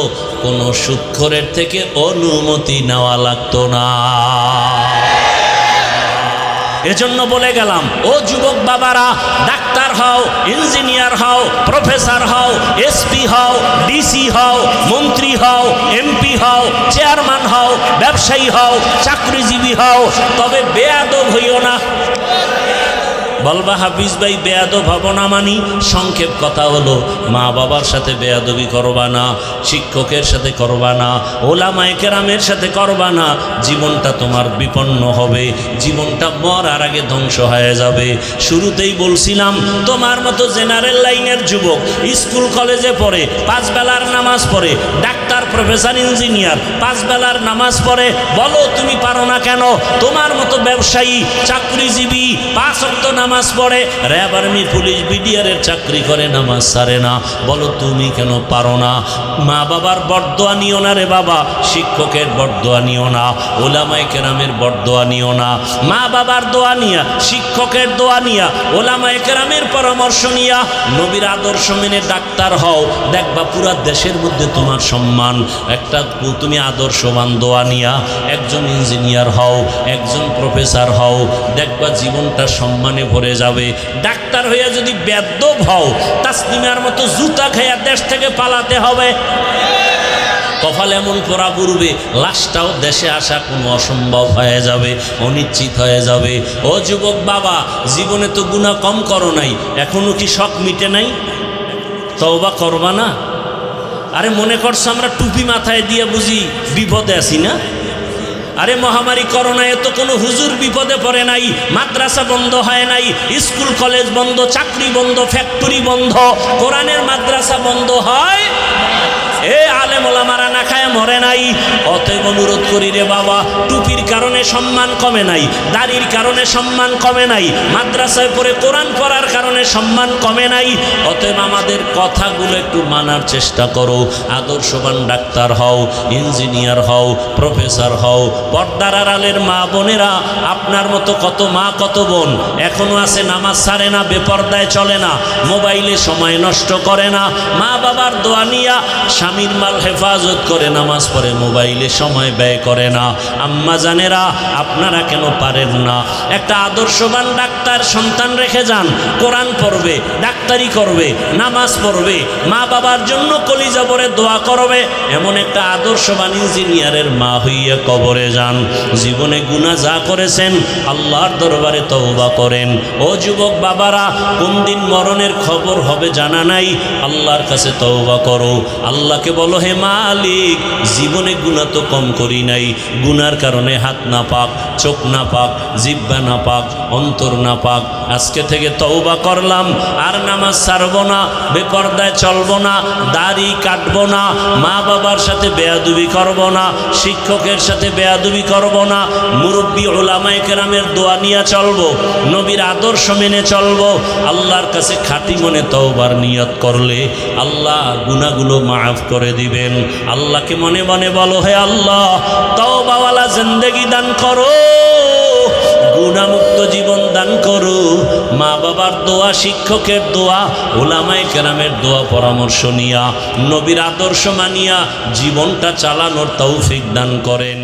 কোনো সুদখোরের থেকে অনুমতি নেওয়া লাগতো না। এজন্য বলে গেলাম, ও যুবক বাবারা, ডাক্তার হও, ইঞ্জিনিয়ার হও, প্রফেসর হও, এসপি হও, ডিসি হও, মন্ত্রী হও, এমপি হও, চেয়ারম্যান হও, ব্যবসায়ী হও, চাকরিজীবী হও, তবে বেয়াদব হইও না। বলবা হাফিজ ভাই বেয়াদব হব না মানি? সংক্ষেপ কথা হলো, মা বাবার সাথে বেয়াদবি করবা না, শিক্ষকের সাথে করবা না, ওলামায়ে কেরামের সাথে করবা না, জীবনটা তোমার বিপন্ন হবে, জীবনটা মরার আগে ধ্বংস হয়ে যাবে। শুরুতেই বলছিলাম, তোমার মতো জেনারেল লাইনের যুবক স্কুল কলেজে পড়ে, 5 বেলার নামাজ পড়ে, ডাক্তার প্রফেসর ইঞ্জিনিয়ার 5 বেলার নামাজ পড়ে, বলো তুমি পারো না কেন? তোমার মতো ব্যবসায়ী চাকরিজীবী 5 ওয়াক্ত নামাজ পড়ে, র্যাব আর্মি পুলিশ বিডিআরের চাকরি করে, নামাজ ছাড়ে না, বলো তুমি কেন পারো না? মা বাবার বরদোয়া নিও না রে বাবা, শিক্ষকের বরদোয়া নিও না, ওলামায়ে কেরামের বরদোয়া নিও না। মা বাবার দোয়া নিয়া, শিক্ষকের দোয়া নিয়া, ওলামায়ে কেরামের পরামর্শ নিয়া নবীর আদর্শ মেনে ডাক্তার হও, দেখবা পুরা দেশের মধ্যে তোমার সম্মান। একটা তুমি আদর্শবান দোয়া নিয়া একজন ইঞ্জিনিয়ার হও, একজন প্রফেসর হও, দেখবা জীবনটা সম্মানে ভরে যাবে। ডাক্তার হইয়া যদি বেয়াদব হও, তাসলিমার মতো জুতা খাইয়া দেশ থেকে পালাতে হবে। কপাল এমন করা পূর্বে লাশটাও দেশে আসা কোনো অসম্ভব হয়ে যাবে, অনিশ্চিত হয়ে যাবে। ও যুবক বাবা, জীবনে তো গুনাহ কম করো নাই, এখনো কি শখ মিটে নাই? তওবা করবা না? আরে মনে করছো আমরা টুপি মাথায় দিয়ে বুঝি বিপদে আছি না? আরে মহামারী করোনায় তো কোনো হুজুর বিপদে পড়ে নাই, মাদ্রাসা বন্ধ হয় নাই, স্কুল কলেজ বন্ধ, চাকরি বন্ধ, ফ্যাক্টরি বন্ধ, কোরআনের মাদ্রাসা বন্ধ হয়? এ আলেম ওলামারা না খায় মরে নাই। অতএব অনুরোধ করি রে বাবা, টুপির কারণে সম্মান কমে নাই, দাড়ির কারণে সম্মান কমে নাই, মাদ্রাসায় পড়ে কোরআন পড়ার কারণে সম্মান কমে নাই। অতএব আমাদের কথাগুলো একটু মানার চেষ্টা করো। আদর্শবান ডাক্তার হও, ইঞ্জিনিয়ার হও, প্রফেসর হও। পর্দার আড়ালের মা বোনেরা, আপনার মতো কত মা কত বোন এখনো আছে নামাজ ছাড়ে না, বেপর্দায় চলে না, মোবাইলে সময় নষ্ট করে না, মা বাবার দোয়া নিয়া স্বামীর মাল হেফাজত করে নামাজ পড়ে, মোবাইলে সময় ব্যয় করে না। আম্মা জানেরা, আপনারা কেন পারেন না? একটা আদর্শবান ডাক্তার সন্তান রেখে যান, কোরআন পড়বে, ডাক্তারি করবে, নামাজ পড়বে, মা বাবার জন্য কলিজা ভরে দোয়া করবে। এমন একটা আদর্শবান ইঞ্জিনিয়ারের মা হইয়া কবরে যান। জীবনে গুনাহ যা করেছেন আল্লাহর দরবারে তওবা করেন। ও যুবক বাবারা, কোন দিন মরণের খবর হবে জানা নাই, আল্লাহর কাছে তওবা করো। আল্লাহকে বলো, হে মালিক, জীবনে গুনাহ তো কম করি নাই, গুনার কারণে হাত না পাক, চোখ না পাক, জিহ্বা না পাক, অন্তর না পাক। আজকে থেকে তওবা করলাম, আর নামাজ ছাড়বো না, বেপর্দায় চলবো না, দাড়ি কাটবো না, মা বাবার সাথে বেয়াদবি করব না, শিক্ষকের সাথে বেয়াদবি করব না, মুরব্বী উলামায়ে কেরামের দোয়া নিয়ে চলবো, নবীর আদর্শ মেনে চলবো। আল্লাহর কাছে খাঁটি মনে তওবার নিয়ত করলে আল্লাহ গুনাহগুলো মাফ করে দিবেন। আল্লাহকে মনে মনে বলো, হে আল্লাহ, তওবাওয়ালা জিন্দেগি দান করো, গুনাহমুক্ত জীবন দান করো। মা বাবার দোয়া, শিক্ষকের দোয়া, উলামায়ে কেরামের দোয়া পরামর্শ নিয়া, নবীর আদর্শ মানিয়া জীবনটা চালানোর তৌফিক দান করেন।